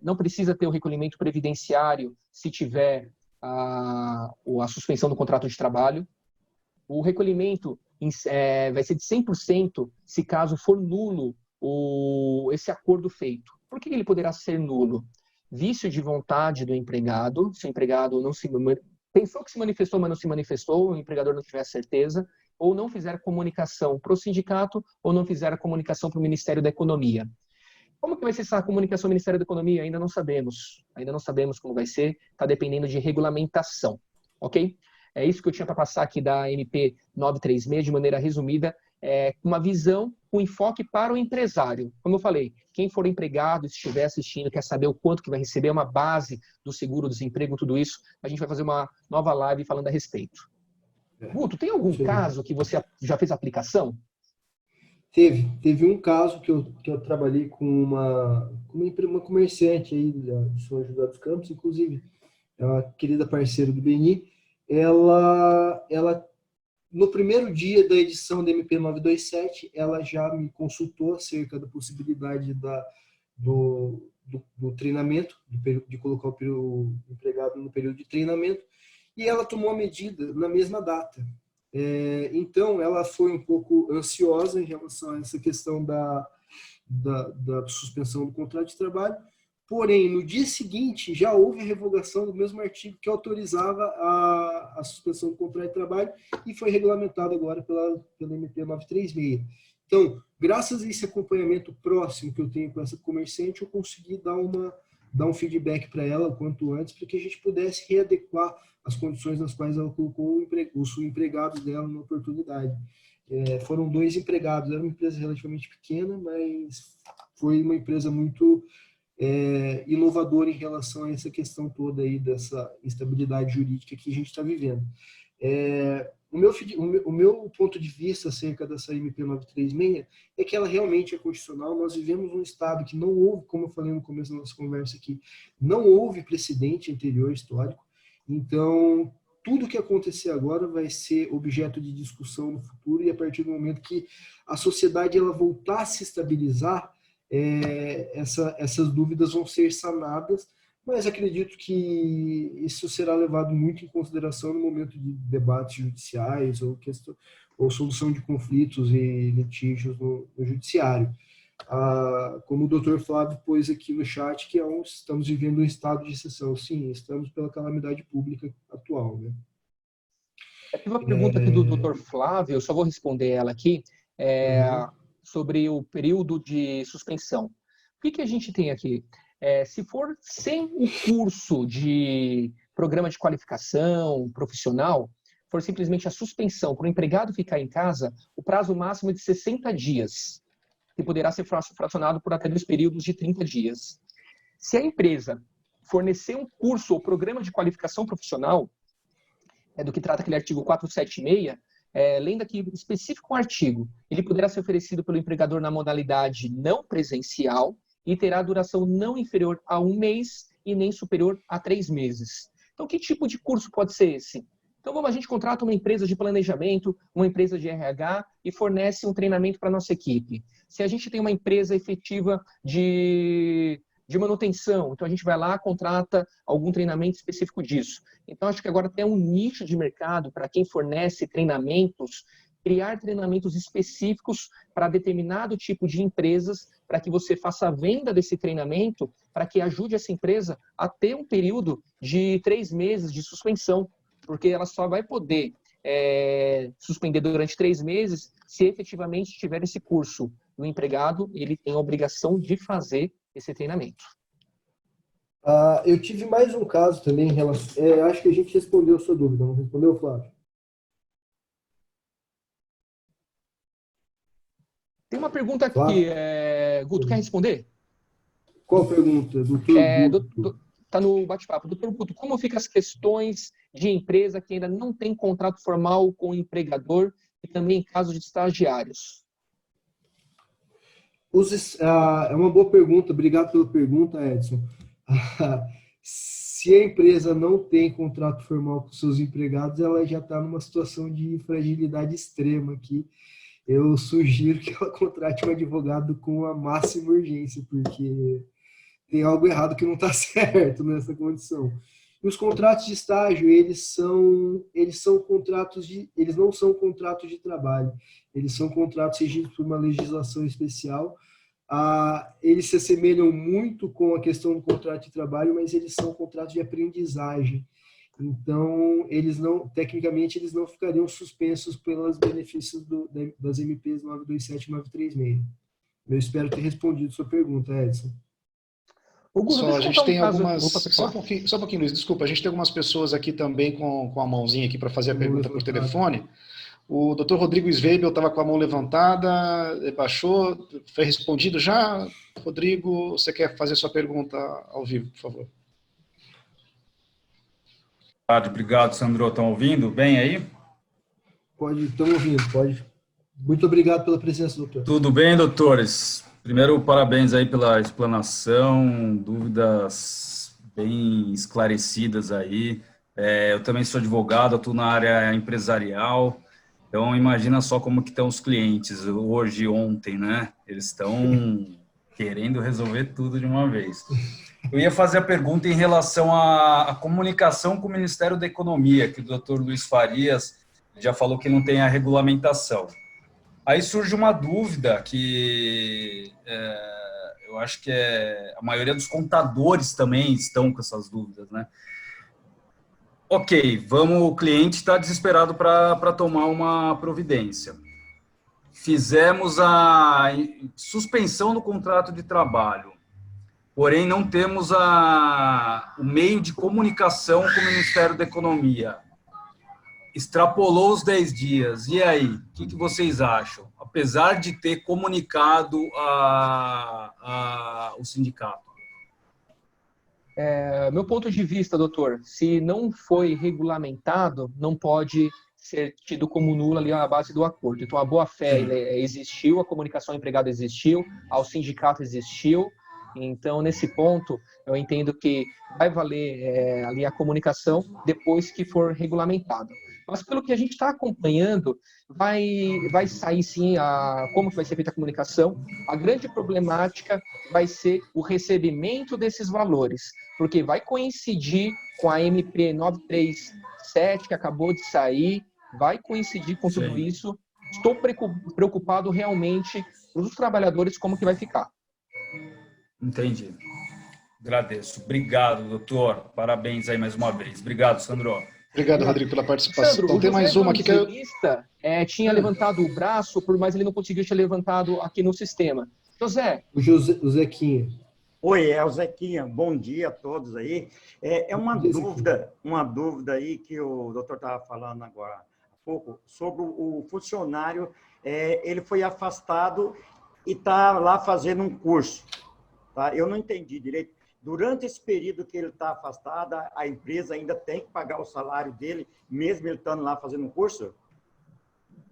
não precisa ter o recolhimento previdenciário se tiver a suspensão do contrato de trabalho. O recolhimento vai ser de 100% se caso for nulo esse acordo feito. Por que ele poderá ser nulo? Vício de vontade do empregado, se o empregado pensou que se manifestou, mas não se manifestou, o empregador não tiver certeza, ou não fizer comunicação para o sindicato, ou não fizer a comunicação para o Ministério da Economia. Como que vai ser essa comunicação ao Ministério da Economia? Ainda não sabemos. Ainda não sabemos como vai ser, está dependendo de regulamentação. Ok? É isso que eu tinha para passar aqui da MP 936, de maneira resumida, uma visão, um enfoque para o empresário. Como eu falei, quem for empregado, se estiver assistindo, quer saber o quanto que vai receber, uma base do seguro-desemprego, tudo isso, a gente vai fazer uma nova live falando a respeito. Guto, tem algum caso que você já fez aplicação? Teve um caso que eu trabalhei com uma comerciante aí de São José dos Campos, inclusive, é uma querida parceira do Beni. Ela no primeiro dia da edição da MP 927, ela já me consultou acerca da possibilidade do treinamento, de colocar o empregado no período de treinamento, e ela tomou a medida na mesma data. Então, ela foi um pouco ansiosa em relação a essa questão da suspensão do contrato de trabalho, porém, no dia seguinte, já houve a revogação do mesmo artigo que autorizava a suspensão do contrato de trabalho e foi regulamentado agora pela MP 936. Então, graças a esse acompanhamento próximo que eu tenho com essa comerciante, eu consegui dar um feedback para ela o quanto antes, para que a gente pudesse readequar as condições nas quais ela colocou os empregados dela na oportunidade. Foram 2 empregados, era uma empresa relativamente pequena, mas foi uma empresa muito inovador em relação a essa questão toda aí dessa instabilidade jurídica que a gente está vivendo. O meu ponto de vista acerca dessa MP 936 é que ela realmente é constitucional. Nós vivemos um Estado que não houve, como eu falei no começo da nossa conversa aqui, não houve precedente anterior histórico. Então, tudo que acontecer agora vai ser objeto de discussão no futuro, e a partir do momento que a sociedade ela voltar a se estabilizar, essas dúvidas vão ser sanadas, mas acredito que isso será levado muito em consideração no momento de debates judiciais ou solução de conflitos e litígios no judiciário. Como o doutor Flávio pôs aqui no chat, que estamos vivendo um estado de exceção. Sim, estamos pela calamidade pública atual, né? Teve uma pergunta aqui do doutor Flávio, eu só vou responder ela aqui, sobre o período de suspensão. O que a gente tem aqui? Se for sem o curso de programa de qualificação profissional, for simplesmente a suspensão para o empregado ficar em casa, o prazo máximo é de 60 dias, que poderá ser fracionado por até 2 períodos de 30 dias. Se a empresa fornecer um curso ou programa de qualificação profissional, do que trata aquele artigo 476, lendo aqui específico um artigo, ele poderá ser oferecido pelo empregador na modalidade não presencial e terá duração não inferior a 1 mês e nem superior a 3 meses. Então, que tipo de curso pode ser esse? Então, a gente contrata uma empresa de planejamento, uma empresa de RH e fornece um treinamento para a nossa equipe. Se a gente tem uma empresa efetiva de manutenção, então a gente vai lá, contrata algum treinamento específico disso. Então, acho que agora tem um nicho de mercado para quem fornece treinamentos, criar treinamentos específicos para determinado tipo de empresas, para que você faça a venda desse treinamento, para que ajude essa empresa a ter um período de 3 meses de suspensão, porque ela só vai poder suspender durante 3 meses se efetivamente tiver esse curso. O empregado, ele tem a obrigação de fazer esse treinamento. Eu tive mais um caso também em relação... acho que a gente respondeu a sua dúvida, não respondeu, Flávio? Tem uma pergunta aqui, Guto, quer responder? Qual pergunta? Doutor Está no bate-papo. Doutor Guto, como ficam as questões de empresa que ainda não tem contrato formal com o empregador e também em caso de estagiários? É uma boa pergunta, obrigado pela pergunta, Edson. Se a empresa não tem contrato formal com seus empregados, ela já está numa situação de fragilidade extrema aqui. Eu sugiro que ela contrate um advogado com a máxima urgência, porque tem algo errado que não está certo nessa condição. E os contratos de estágio, eles não são contratos de trabalho, eles são contratos regidos por uma legislação especial. Eles se assemelham muito com a questão do contrato de trabalho, mas eles são contratos de aprendizagem. Então, tecnicamente, eles não ficariam suspensos pelos benefícios das MPs 927 e 936. Eu espero ter respondido a sua pergunta, Edson. A gente tem algumas... Só um pouquinho, Luiz, desculpa. A gente tem algumas pessoas aqui também com a mãozinha aqui para fazer a pergunta por telefone. O doutor Rodrigo Sveibel estava com a mão levantada, baixou, foi respondido já. Rodrigo, você quer fazer sua pergunta ao vivo, por favor? Obrigado, Sandro. Estão ouvindo bem aí? Estão ouvindo, pode. Muito obrigado pela presença, doutor. Tudo bem, doutores? Primeiro, parabéns aí pela explanação, dúvidas bem esclarecidas aí. Eu também sou advogado, atuo na área empresarial, então imagina só como que estão os clientes hoje, ontem, né? Eles estão querendo resolver tudo de uma vez. Eu ia fazer a pergunta em relação à comunicação com o Ministério da Economia, que o doutor Luiz Farias já falou que não tem a regulamentação. Aí surge uma dúvida que eu acho que a maioria dos contadores também estão com essas dúvidas, né? Ok, o cliente está desesperado para tomar uma providência. Fizemos a suspensão do contrato de trabalho, porém não temos o meio de comunicação com o Ministério da Economia. Extrapolou os 10 dias. E aí, o que vocês acham? Apesar de ter comunicado o sindicato. Meu ponto de vista, doutor, se não foi regulamentado, não pode ser tido como nula ali a base do acordo. Então, a boa-fé existiu, a comunicação ao empregado existiu, ao sindicato existiu. Então, nesse ponto, eu entendo que vai valer ali a comunicação depois que for regulamentado. Mas, pelo que a gente está acompanhando, vai sair sim como que vai ser feita a comunicação. A grande problemática vai ser o recebimento desses valores, porque vai coincidir com a MP 937, que acabou de sair, vai coincidir com tudo isso. Estou preocupado realmente com os trabalhadores, como que vai ficar. Entendi. Agradeço. Obrigado, doutor. Parabéns aí mais uma vez. Obrigado, Sandro. Obrigado, Rodrigo, pela participação. Sandro, Tem mais uma aqui que eu... tinha levantado o braço, por mais ele não conseguiu ter levantado aqui no sistema. José. O Zequinha. Oi, é o Zequinha. Bom dia a todos aí. Uma dúvida aí que o doutor estava falando agora há pouco, sobre o funcionário, ele foi afastado e está lá fazendo um curso. Tá? Eu não entendi direito. Durante esse período que ele está afastado, a empresa ainda tem que pagar o salário dele, mesmo ele estando lá fazendo um curso?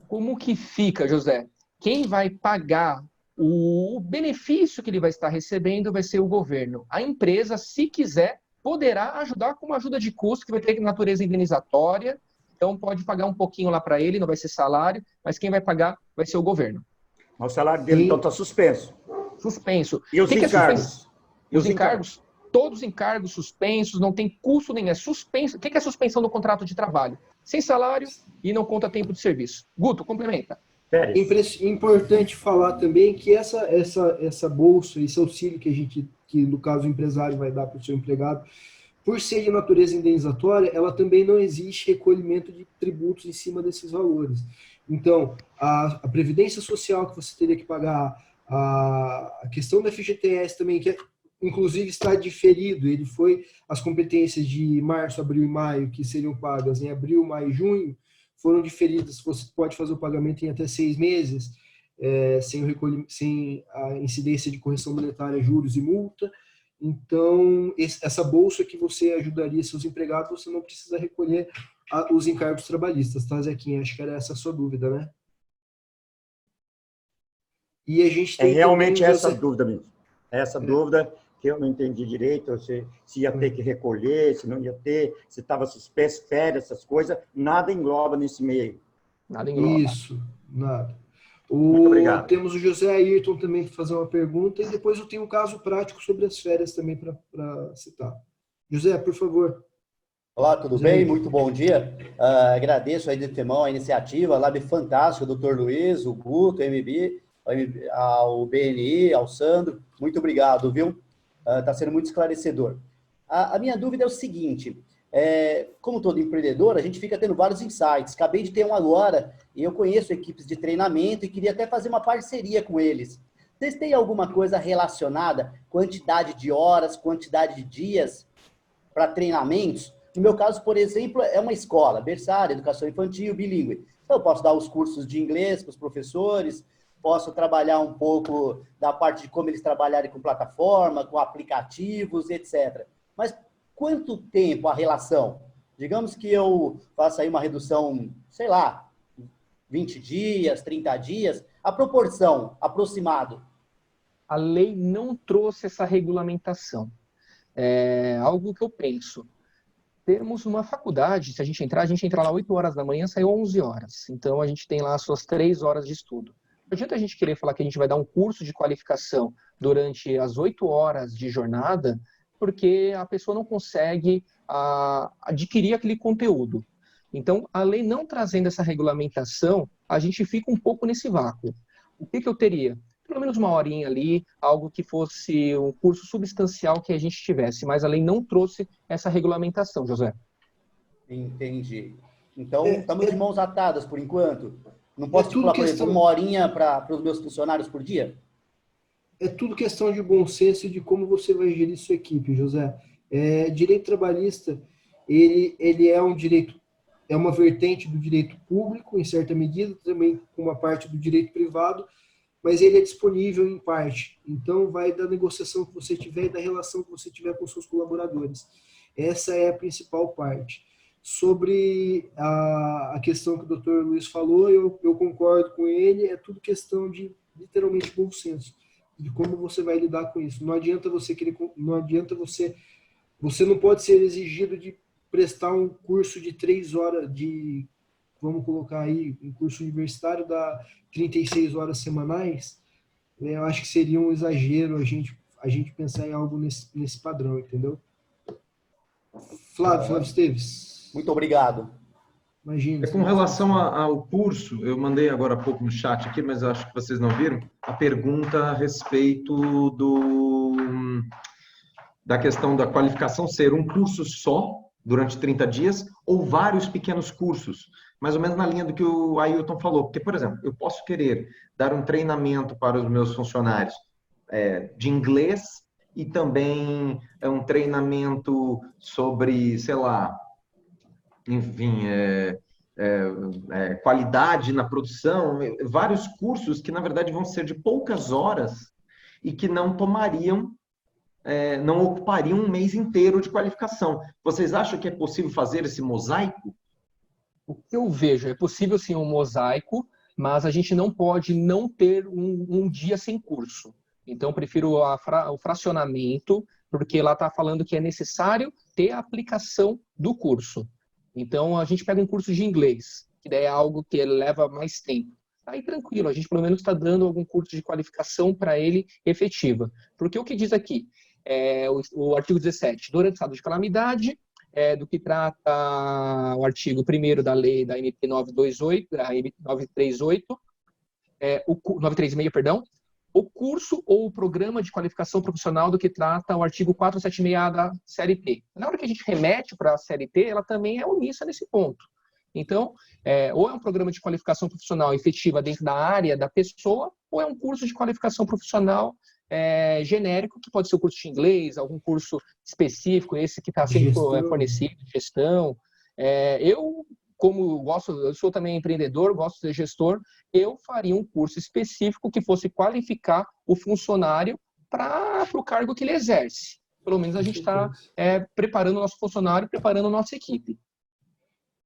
Como que fica, José? Quem vai pagar o benefício que ele vai estar recebendo vai ser o governo. A empresa, se quiser, poderá ajudar com uma ajuda de custo, que vai ter natureza indenizatória. Então, pode pagar um pouquinho lá para ele, não vai ser salário, mas quem vai pagar vai ser o governo. Mas o salário dele, então, está suspenso. Suspenso. E os encargos? Os encargos? Todos os encargos suspensos, não tem custo nenhum, é suspenso. O que é suspensão do contrato de trabalho? Sem salário e não conta tempo de serviço. Guto, complementa. É importante falar também que essa bolsa, esse auxílio que no caso o empresário vai dar para o seu empregado, por ser de natureza indenizatória, ela também não existe recolhimento de tributos em cima desses valores. Então, a previdência social que você teria que pagar, a questão da FGTS também, que inclusive está diferido, as competências de março, abril e maio, que seriam pagas em abril, maio e junho, foram diferidas. Você pode fazer o pagamento em até 6 meses, sem a incidência de correção monetária, juros e multa. Então, essa bolsa que você ajudaria seus empregados, você não precisa recolher os encargos trabalhistas, tá, Zequinha? Acho que era essa a sua dúvida, né? E a gente tem realmente essa dúvida mesmo. Essa dúvida que eu não entendi direito, se ia ter que recolher, se não ia ter, se estava suspenso, férias, essas coisas, nada engloba nesse meio. Nada engloba. Isso, nada. Muito obrigado. Temos o José Ayrton também para fazer uma pergunta, e depois eu tenho um caso prático sobre as férias também para citar. José, por favor. Olá, tudo bem? Muito bom dia. Agradeço aí de antemão a iniciativa, a Lab Fantástica, o Dr. Luiz, o Guto, o MB, ao BNI, ao Sandro. Muito obrigado, viu? Está sendo muito esclarecedor. A minha dúvida é o seguinte, como todo empreendedor, a gente fica tendo vários insights. Acabei de ter um agora, e eu conheço equipes de treinamento e queria até fazer uma parceria com eles. Vocês têm alguma coisa relacionada, quantidade de horas, quantidade de dias para treinamentos? No meu caso, por exemplo, é uma escola, berçária, educação infantil, bilíngue. Então, eu posso dar os cursos de inglês para os professores, posso trabalhar um pouco da parte de como eles trabalharem com plataforma, com aplicativos, etc. Mas quanto tempo a relação? Digamos que eu faça aí uma redução, sei lá, 20 dias, 30 dias, a proporção, aproximado. A lei não trouxe essa regulamentação. É algo que eu penso. Temos uma faculdade, se a gente entra lá 8 horas da manhã, sai 11 horas. Então, a gente tem lá as suas 3 horas de estudo. Não adianta a gente querer falar que a gente vai dar um curso de qualificação durante as 8 horas de jornada, porque a pessoa não consegue adquirir aquele conteúdo. Então, a lei não trazendo essa regulamentação, a gente fica um pouco nesse vácuo. O que eu teria? Pelo menos uma horinha ali, algo que fosse um curso substancial que a gente tivesse, mas a lei não trouxe essa regulamentação, José. Entendi. Então, estamos de mãos atadas por enquanto. Não posso falar, por exemplo, uma horinha para os meus funcionários por dia? É tudo questão de bom senso e de como você vai gerir sua equipe, José. Direito trabalhista, ele é um direito, é uma vertente do direito público, em certa medida, também com uma parte do direito privado, mas ele é disponível em parte. Então, vai da negociação que você tiver e da relação que você tiver com seus colaboradores. Essa é a principal parte. Sobre a questão que o Dr. Luiz falou, eu concordo com ele, é tudo questão de, literalmente, bom senso, de como você vai lidar com isso. Não adianta você querer, não adianta você não pode ser exigido de prestar um curso de 3 horas, vamos colocar aí, um curso universitário dá 36 horas semanais, né? Eu acho que seria um exagero a gente pensar em algo nesse padrão, entendeu? Flávio Esteves. Muito obrigado. Imagina. Com relação ao curso, eu mandei agora há pouco no chat aqui, mas acho que vocês não viram, a pergunta a respeito da questão da qualificação ser um curso só, durante 30 dias, ou vários pequenos cursos, mais ou menos na linha do que o Ailton falou. Porque, por exemplo, eu posso querer dar um treinamento para os meus funcionários de inglês e também um treinamento sobre, sei lá, enfim, qualidade na produção, vários cursos que, na verdade, vão ser de poucas horas e que não tomariam não ocupariam um mês inteiro de qualificação. Vocês acham que é possível fazer esse mosaico? O que eu vejo, é possível sim um mosaico, mas a gente não pode não ter um dia sem curso. Então, eu prefiro o fracionamento, porque lá está falando que é necessário ter a aplicação do curso. Então, a gente pega um curso de inglês, que daí é algo que leva mais tempo. Aí, tranquilo, a gente pelo menos está dando algum curso de qualificação para ele efetiva. Porque o que diz aqui? O artigo 17, durante o estado de calamidade, do que trata o artigo 1º da lei da MP 938, da MP 938, 936, perdão, o curso ou o programa de qualificação profissional do que trata o artigo 476 da CLT. Na hora que a gente remete para a CLT, ela também é omissa nesse ponto. Então, ou é um programa de qualificação profissional efetiva dentro da área da pessoa, ou é um curso de qualificação profissional genérico, que pode ser o curso de inglês, algum curso específico, esse que está sendo fornecido, gestão. Eu sou também empreendedor, gosto de ser gestor, eu faria um curso específico que fosse qualificar o funcionário para o cargo que ele exerce. Pelo menos a gente está preparando o nosso funcionário, preparando a nossa equipe.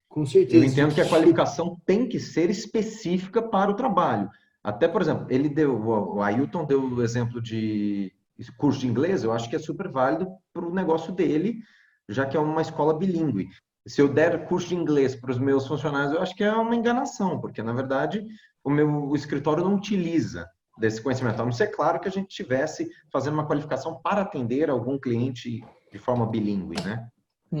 Com certeza. Eu entendo que a qualificação tem que ser específica para o trabalho. Até, por exemplo, o Ailton deu o exemplo de curso de inglês, eu acho que é super válido para o negócio dele, já que é uma escola bilíngue. Se eu der curso de inglês para os meus funcionários, eu acho que é uma enganação, porque, na verdade, o escritório não utiliza desse conhecimento. A não ser, claro, que a gente estivesse fazendo uma qualificação para atender algum cliente de forma bilíngue, né?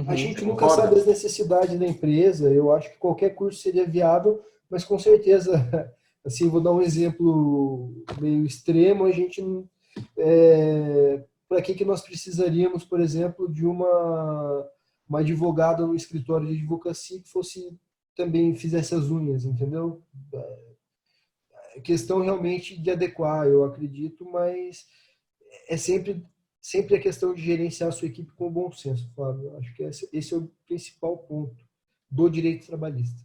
A gente nunca sabe as necessidades da empresa. Eu acho que qualquer curso seria viável, mas com certeza, assim, vou dar um exemplo meio extremo, a gente para que nós precisaríamos, por exemplo, de uma advogada no escritório de advocacia que também fizesse as unhas, entendeu? É questão realmente de adequar, eu acredito, mas é sempre a questão de gerenciar a sua equipe com bom senso, Flávio. Eu acho que esse é o principal ponto do direito trabalhista.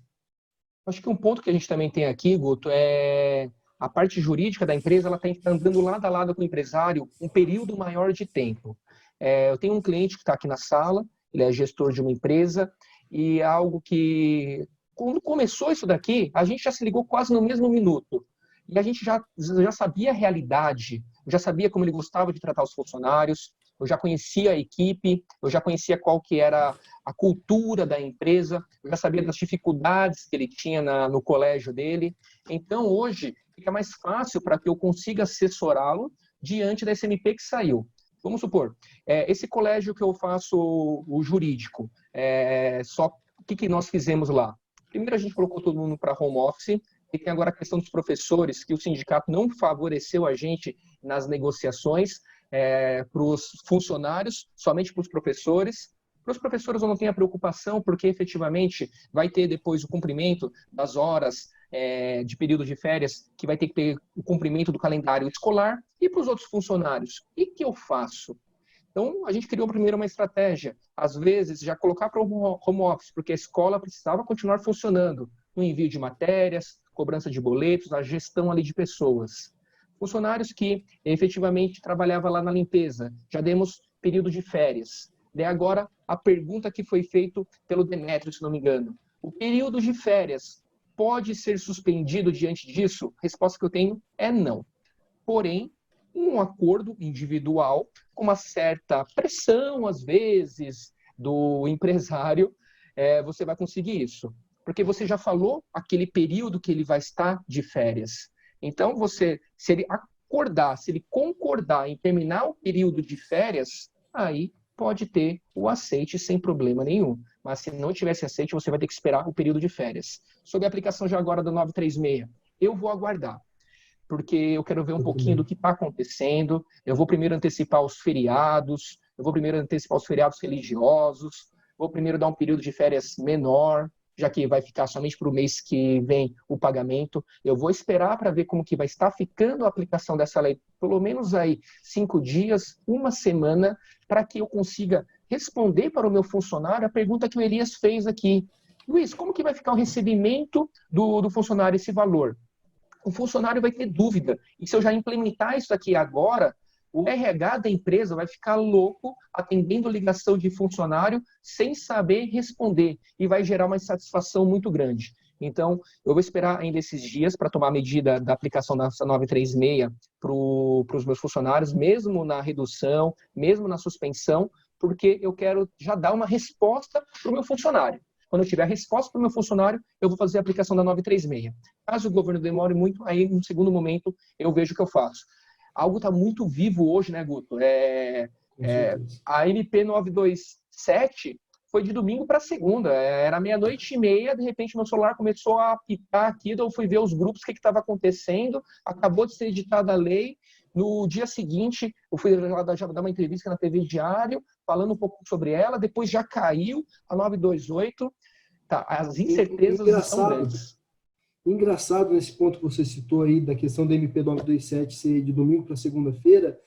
Acho que um ponto que a gente também tem aqui, Guto, é a parte jurídica da empresa, ela tem que estar andando lado a lado com o empresário um período maior de tempo. Eu tenho um cliente que está aqui na sala, ele é gestor de uma empresa, e é algo que, quando começou isso daqui, a gente já se ligou quase no mesmo minuto. E a gente já sabia a realidade, eu já sabia como ele gostava de tratar os funcionários, eu já conhecia a equipe, eu já conhecia qual que era a cultura da empresa, eu já sabia das dificuldades que ele tinha no colégio dele. Então, hoje, fica mais fácil para que eu consiga assessorá-lo diante da SMP que saiu. Vamos supor, esse colégio que eu faço o jurídico, o que nós fizemos lá? Primeiro, a gente colocou todo mundo para home office, e tem agora a questão dos professores, que o sindicato não favoreceu a gente nas negociações para os funcionários, somente para os professores. Para os professores eu não tenho a preocupação, porque efetivamente vai ter depois o cumprimento das horas de período de férias, que vai ter que ter o cumprimento do calendário escolar. E para os outros funcionários, o que eu faço? Então, a gente criou primeiro uma estratégia, às vezes já colocar para o home office, porque a escola precisava continuar funcionando, no envio de matérias, cobrança de boletos, a gestão ali de pessoas. Funcionários que efetivamente trabalhavam lá na limpeza, já demos período de férias. Daí agora, a pergunta que foi feita pelo Demétrio, se não me engano. O período de férias pode ser suspendido diante disso? A resposta que eu tenho é não. Porém, um acordo individual, com uma certa pressão, às vezes, do empresário, você vai conseguir isso. Porque você já falou aquele período que ele vai estar de férias. Então, se ele acordar, se ele concordar em terminar o período de férias, aí pode ter o aceite sem problema nenhum. Mas se não tivesse aceite, você vai ter que esperar o período de férias. Sobre a aplicação já agora da 936, eu vou aguardar, porque eu quero ver um pouquinho do que está acontecendo. Eu vou primeiro antecipar os feriados, religiosos, vou primeiro dar um período de férias menor, já que vai ficar somente para o mês que vem o pagamento. Eu vou esperar para ver como que vai estar ficando a aplicação dessa lei, pelo menos aí 5 dias, uma semana, para que eu consiga responder para o meu funcionário a pergunta que o Elias fez aqui. Luiz, como que vai ficar o recebimento do funcionário, esse valor? O funcionário vai ter dúvida. E se eu já implementar isso aqui agora, o RH da empresa vai ficar louco atendendo ligação de funcionário sem saber responder e vai gerar uma insatisfação muito grande. Então, eu vou esperar ainda esses dias para tomar a medida da aplicação da 936 para os meus funcionários, mesmo na redução, mesmo na suspensão, porque eu quero já dar uma resposta para o meu funcionário. Quando eu tiver a resposta para o meu funcionário, eu vou fazer a aplicação da 936. Caso o governo demore muito, aí no segundo momento eu vejo o que eu faço. Algo está muito vivo hoje, né, Guto? A MP 927 foi de domingo para segunda. Era 00:30, de repente meu celular começou a apitar aqui, então eu fui ver os grupos, o que estava acontecendo, acabou de ser editada a lei. No dia seguinte, eu fui já dar uma entrevista na TV Diário, falando um pouco sobre ela, depois já caiu a 928. Tá, as incertezas são grandes. Engraçado nesse ponto que você citou aí, da questão da MP 927 ser de domingo para segunda-feira,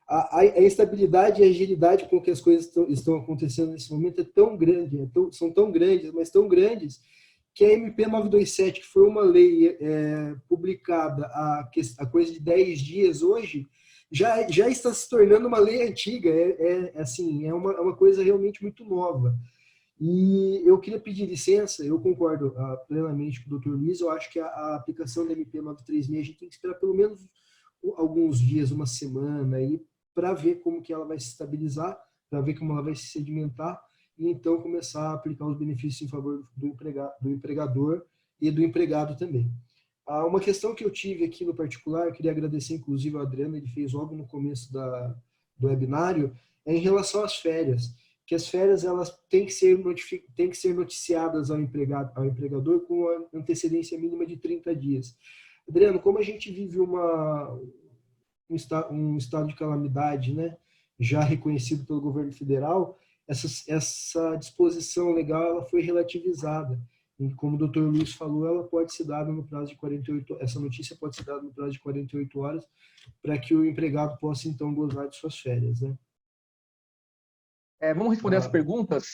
a instabilidade e a agilidade com que as coisas estão acontecendo nesse momento é tão grande, são tão grandes, mas tão grandes, que a MP 927, que foi uma lei publicada há coisa de 10 dias hoje, já está se tornando uma lei antiga. É uma coisa realmente muito nova. E eu queria pedir licença, eu concordo plenamente com o Dr. Luiz, eu acho que a aplicação da MP 936 a gente tem que esperar pelo menos alguns dias, uma semana, para ver como que ela vai se estabilizar, para ver como ela vai se sedimentar, e então começar a aplicar os benefícios em favor do empregador e do empregado também. Uma questão que eu tive aqui no particular, eu queria agradecer inclusive ao Adriano, ele fez logo no começo do webinário, é em relação às férias, que as férias elas têm que ser noticiadas ao empregador com a antecedência mínima de 30 dias. Adriano, como a gente vive um estado de calamidade, né, já reconhecido pelo governo federal, essa disposição legal ela foi relativizada. E como o Dr. Luiz falou, ela pode ser dada no prazo de 48 horas, essa notícia pode ser dada no prazo de 48 horas para que o empregado possa então gozar de suas férias, né? Vamos responder as perguntas.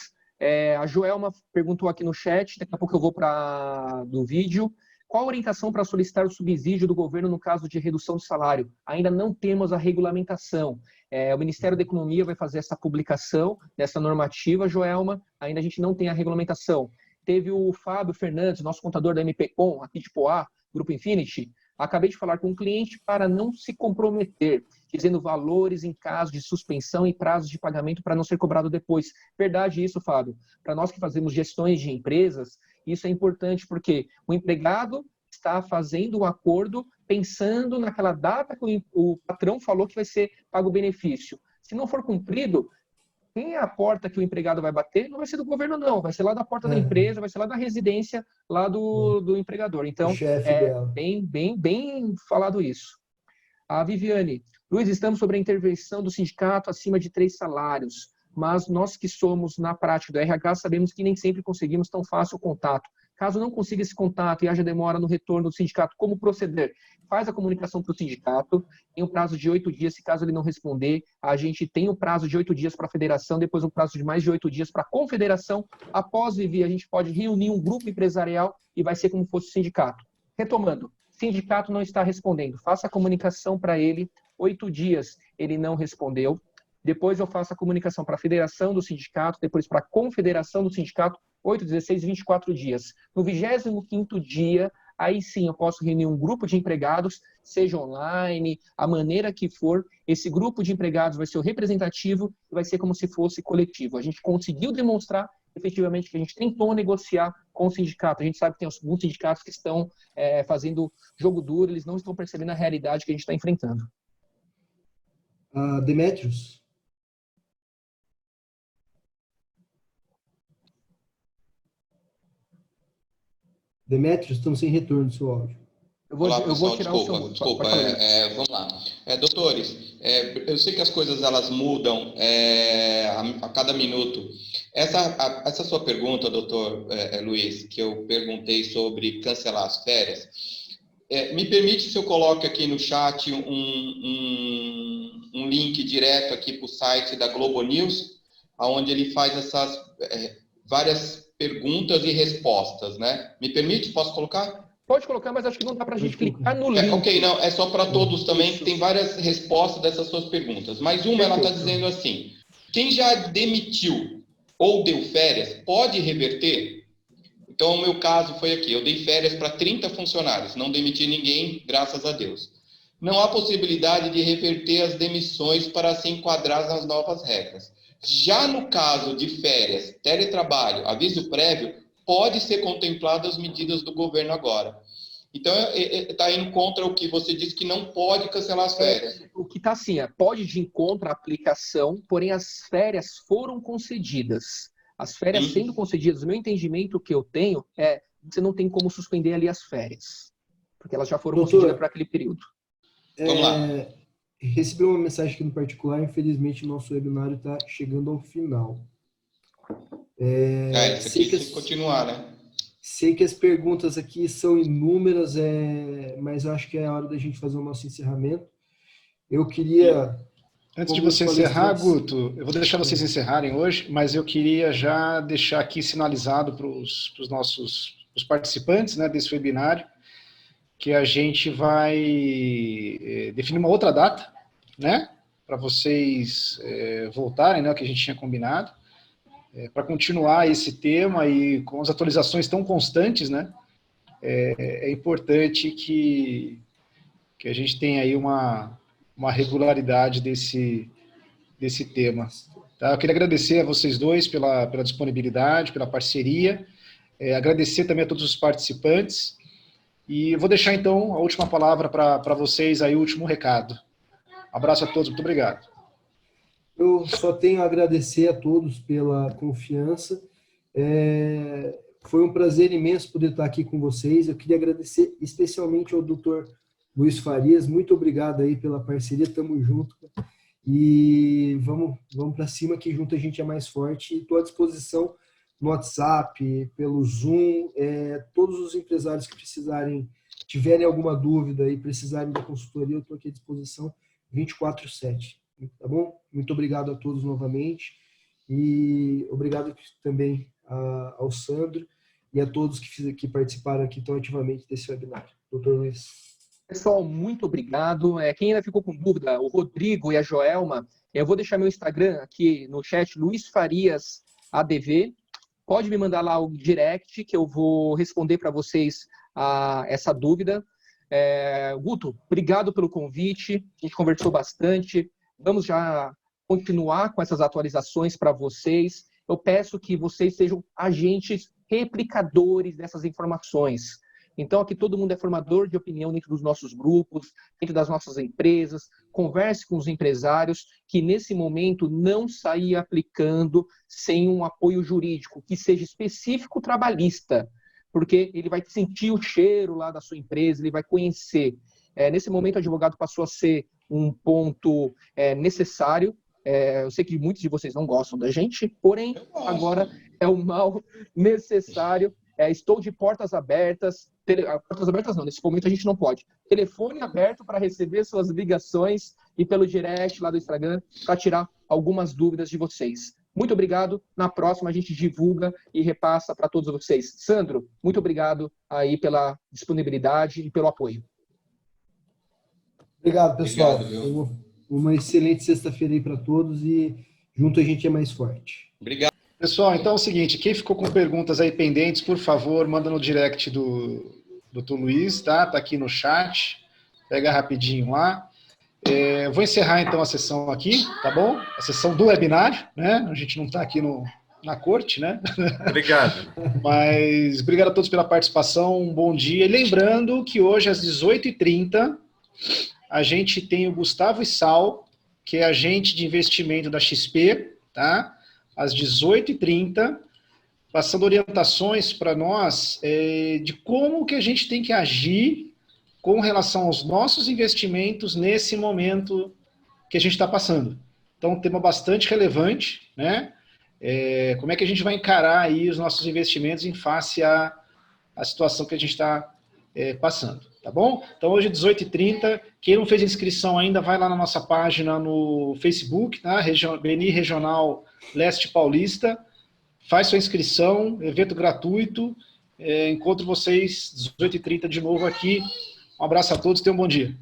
A Joelma perguntou aqui no chat, daqui a pouco eu vou para do vídeo. Qual a orientação para solicitar o subsídio do governo no caso de redução de salário? Ainda não temos a regulamentação. O Ministério da Economia vai fazer essa publicação dessa normativa, Joelma. Ainda a gente não tem a regulamentação. Teve o Fábio Fernandes, nosso contador da MPCom, aqui de Poá, Grupo Infinity. Acabei de falar com um cliente para não se comprometer, dizendo valores em caso de suspensão e prazos de pagamento para não ser cobrado depois. Verdade isso, Fábio. Para nós que fazemos gestões de empresas, isso é importante porque o empregado está fazendo o acordo pensando naquela data que o patrão falou que vai ser pago o benefício. Se não for cumprido, quem é a porta que o empregado vai bater não vai ser do governo, não. Vai ser lá da porta da empresa, vai ser lá da residência lá do empregador. Então, bem falado isso. A Viviane, Luiz, estamos sobre a intervenção do sindicato acima de 3 salários, mas nós que somos na prática do RH sabemos que nem sempre conseguimos tão fácil o contato. Caso não consiga esse contato e haja demora no retorno do sindicato, como proceder? Faz a comunicação para o sindicato, tem um prazo de 8 dias, se caso ele não responder, a gente tem um prazo de 8 dias para a federação, depois um prazo de mais de 8 dias para a confederação. Após Vivi, a gente pode reunir um grupo empresarial e vai ser como fosse o sindicato. Retomando, sindicato não está respondendo. Faça a comunicação para ele, 8 dias ele não respondeu. Depois eu faço a comunicação para a federação do sindicato, depois para a confederação do sindicato, 8, 16, 24 dias. No 25º dia, aí sim eu posso reunir um grupo de empregados, seja online, a maneira que for. Esse grupo de empregados vai ser o representativo e vai ser como se fosse coletivo. A gente conseguiu demonstrar efetivamente que a gente tentou negociar com o sindicato. A gente sabe que tem alguns sindicatos que estão fazendo jogo duro, eles não estão percebendo a realidade que a gente está enfrentando. Demetrios? Demetrios, estamos sem retorno do seu áudio. Eu vou tirar o seu... Desculpa, vamos lá. Doutores, eu sei que as coisas elas mudam a cada minuto. Essa sua pergunta, doutor Luiz, que eu perguntei sobre cancelar as férias, me permite se eu coloque aqui no chat um link direto aqui para o site da Globo News, onde ele faz essas várias perguntas e respostas, né? Me permite? Posso colocar? Pode colocar, mas acho que não dá para a gente clicar no link. Ok, não, é só para todos também, que tem várias respostas dessas suas perguntas. Mas uma, ela está dizendo assim, quem já demitiu ou deu férias, pode reverter? Então, o meu caso foi aqui, eu dei férias para 30 funcionários, não demiti ninguém, graças a Deus. Não há possibilidade de reverter as demissões para se enquadrar nas novas regras. Já no caso de férias, teletrabalho, aviso prévio, pode ser contemplado as medidas do governo agora. Então, está indo contra o que você disse que não pode cancelar as férias. O que está assim, pode ir de encontro à aplicação, porém as férias foram concedidas. As férias sendo concedidas, o meu entendimento que eu tenho você não tem como suspender ali as férias, porque elas já foram concedidas para aquele período. Vamos lá. Recebi uma mensagem aqui no particular, infelizmente o nosso webinário está chegando ao final. Isso aqui tem que continuar, né? Sei que as perguntas aqui são inúmeras, mas eu acho que é a hora da gente fazer o nosso encerramento. Eu queria... Antes de você encerrar, Guto, eu vou deixar vocês encerrarem hoje, mas eu queria já deixar aqui sinalizado para os nossos participantes, né, desse webinário, que a gente vai definir uma outra data, né, para vocês voltarem, né, o que a gente tinha combinado, para continuar esse tema e com as atualizações tão constantes, né, é importante que a gente tenha aí uma regularidade desse tema. Tá? Eu queria agradecer a vocês dois pela disponibilidade, pela parceria, agradecer também a todos os participantes, e eu vou deixar então a última palavra para vocês, aí o último recado. Abraço a todos, muito obrigado. Eu só tenho a agradecer a todos pela confiança. Foi um prazer imenso poder estar aqui com vocês. Eu queria agradecer especialmente ao Dr. Luiz Farias. Muito obrigado aí pela parceria, tamo junto. E vamos para cima, que junto a gente é mais forte. E estou à disposição no WhatsApp, pelo Zoom, todos os empresários que precisarem, tiverem alguma dúvida e precisarem da consultoria, eu estou aqui à disposição 24/7. Tá bom? Muito obrigado a todos novamente e obrigado também ao Sandro e a todos que participaram aqui tão ativamente desse webinar. Dr. Luiz. Pessoal, muito obrigado. Quem ainda ficou com dúvida, o Rodrigo e a Joelma, eu vou deixar meu Instagram aqui no chat, Luiz Farias ADV. Pode me mandar lá o direct que eu vou responder para vocês essa dúvida. Guto, obrigado pelo convite. A gente conversou bastante. Vamos já continuar com essas atualizações para vocês. Eu peço que vocês sejam agentes replicadores dessas informações. Então, aqui todo mundo é formador de opinião dentro dos nossos grupos, dentro das nossas empresas. Converse com os empresários que, nesse momento, não sair aplicando sem um apoio jurídico, que seja específico trabalhista, porque ele vai sentir o cheiro lá da sua empresa, ele vai conhecer. Nesse momento, o advogado passou a ser um ponto necessário. Eu sei que muitos de vocês não gostam da gente, porém, agora é um mal necessário. Estou de portas abertas. Portas abertas não, nesse momento a gente não pode. Telefone aberto para receber suas ligações e pelo direct lá do Instagram para tirar algumas dúvidas de vocês. Muito obrigado. Na próxima a gente divulga e repassa para todos vocês. Sandro, muito obrigado aí pela disponibilidade e pelo apoio. Obrigado, pessoal. Obrigado, uma excelente sexta-feira aí para todos e junto a gente é mais forte. Obrigado. Pessoal, então é o seguinte, quem ficou com perguntas aí pendentes, por favor, manda no direct do Dr. Luiz, tá? Tá aqui no chat. Pega rapidinho lá. Eu vou encerrar então a sessão aqui, tá bom? A sessão do webinário, né? A gente não está aqui na corte, né? Obrigado. Mas obrigado a todos pela participação, um bom dia. E lembrando que hoje às 18h30 a gente tem o Gustavo Issal, que é agente de investimento da XP, tá? Às 18h30, passando orientações para nós de como que a gente tem que agir com relação aos nossos investimentos nesse momento que a gente está passando. Então, um tema bastante relevante, né? Como é que a gente vai encarar aí os nossos investimentos em face à situação que a gente está passando, tá bom? Então, hoje, 18h30, quem não fez inscrição ainda, vai lá na nossa página no Facebook, tá? BNI Regional Leste Paulista, faz sua inscrição, evento gratuito, encontro vocês 18h30 de novo aqui. Um abraço a todos, tenham um bom dia.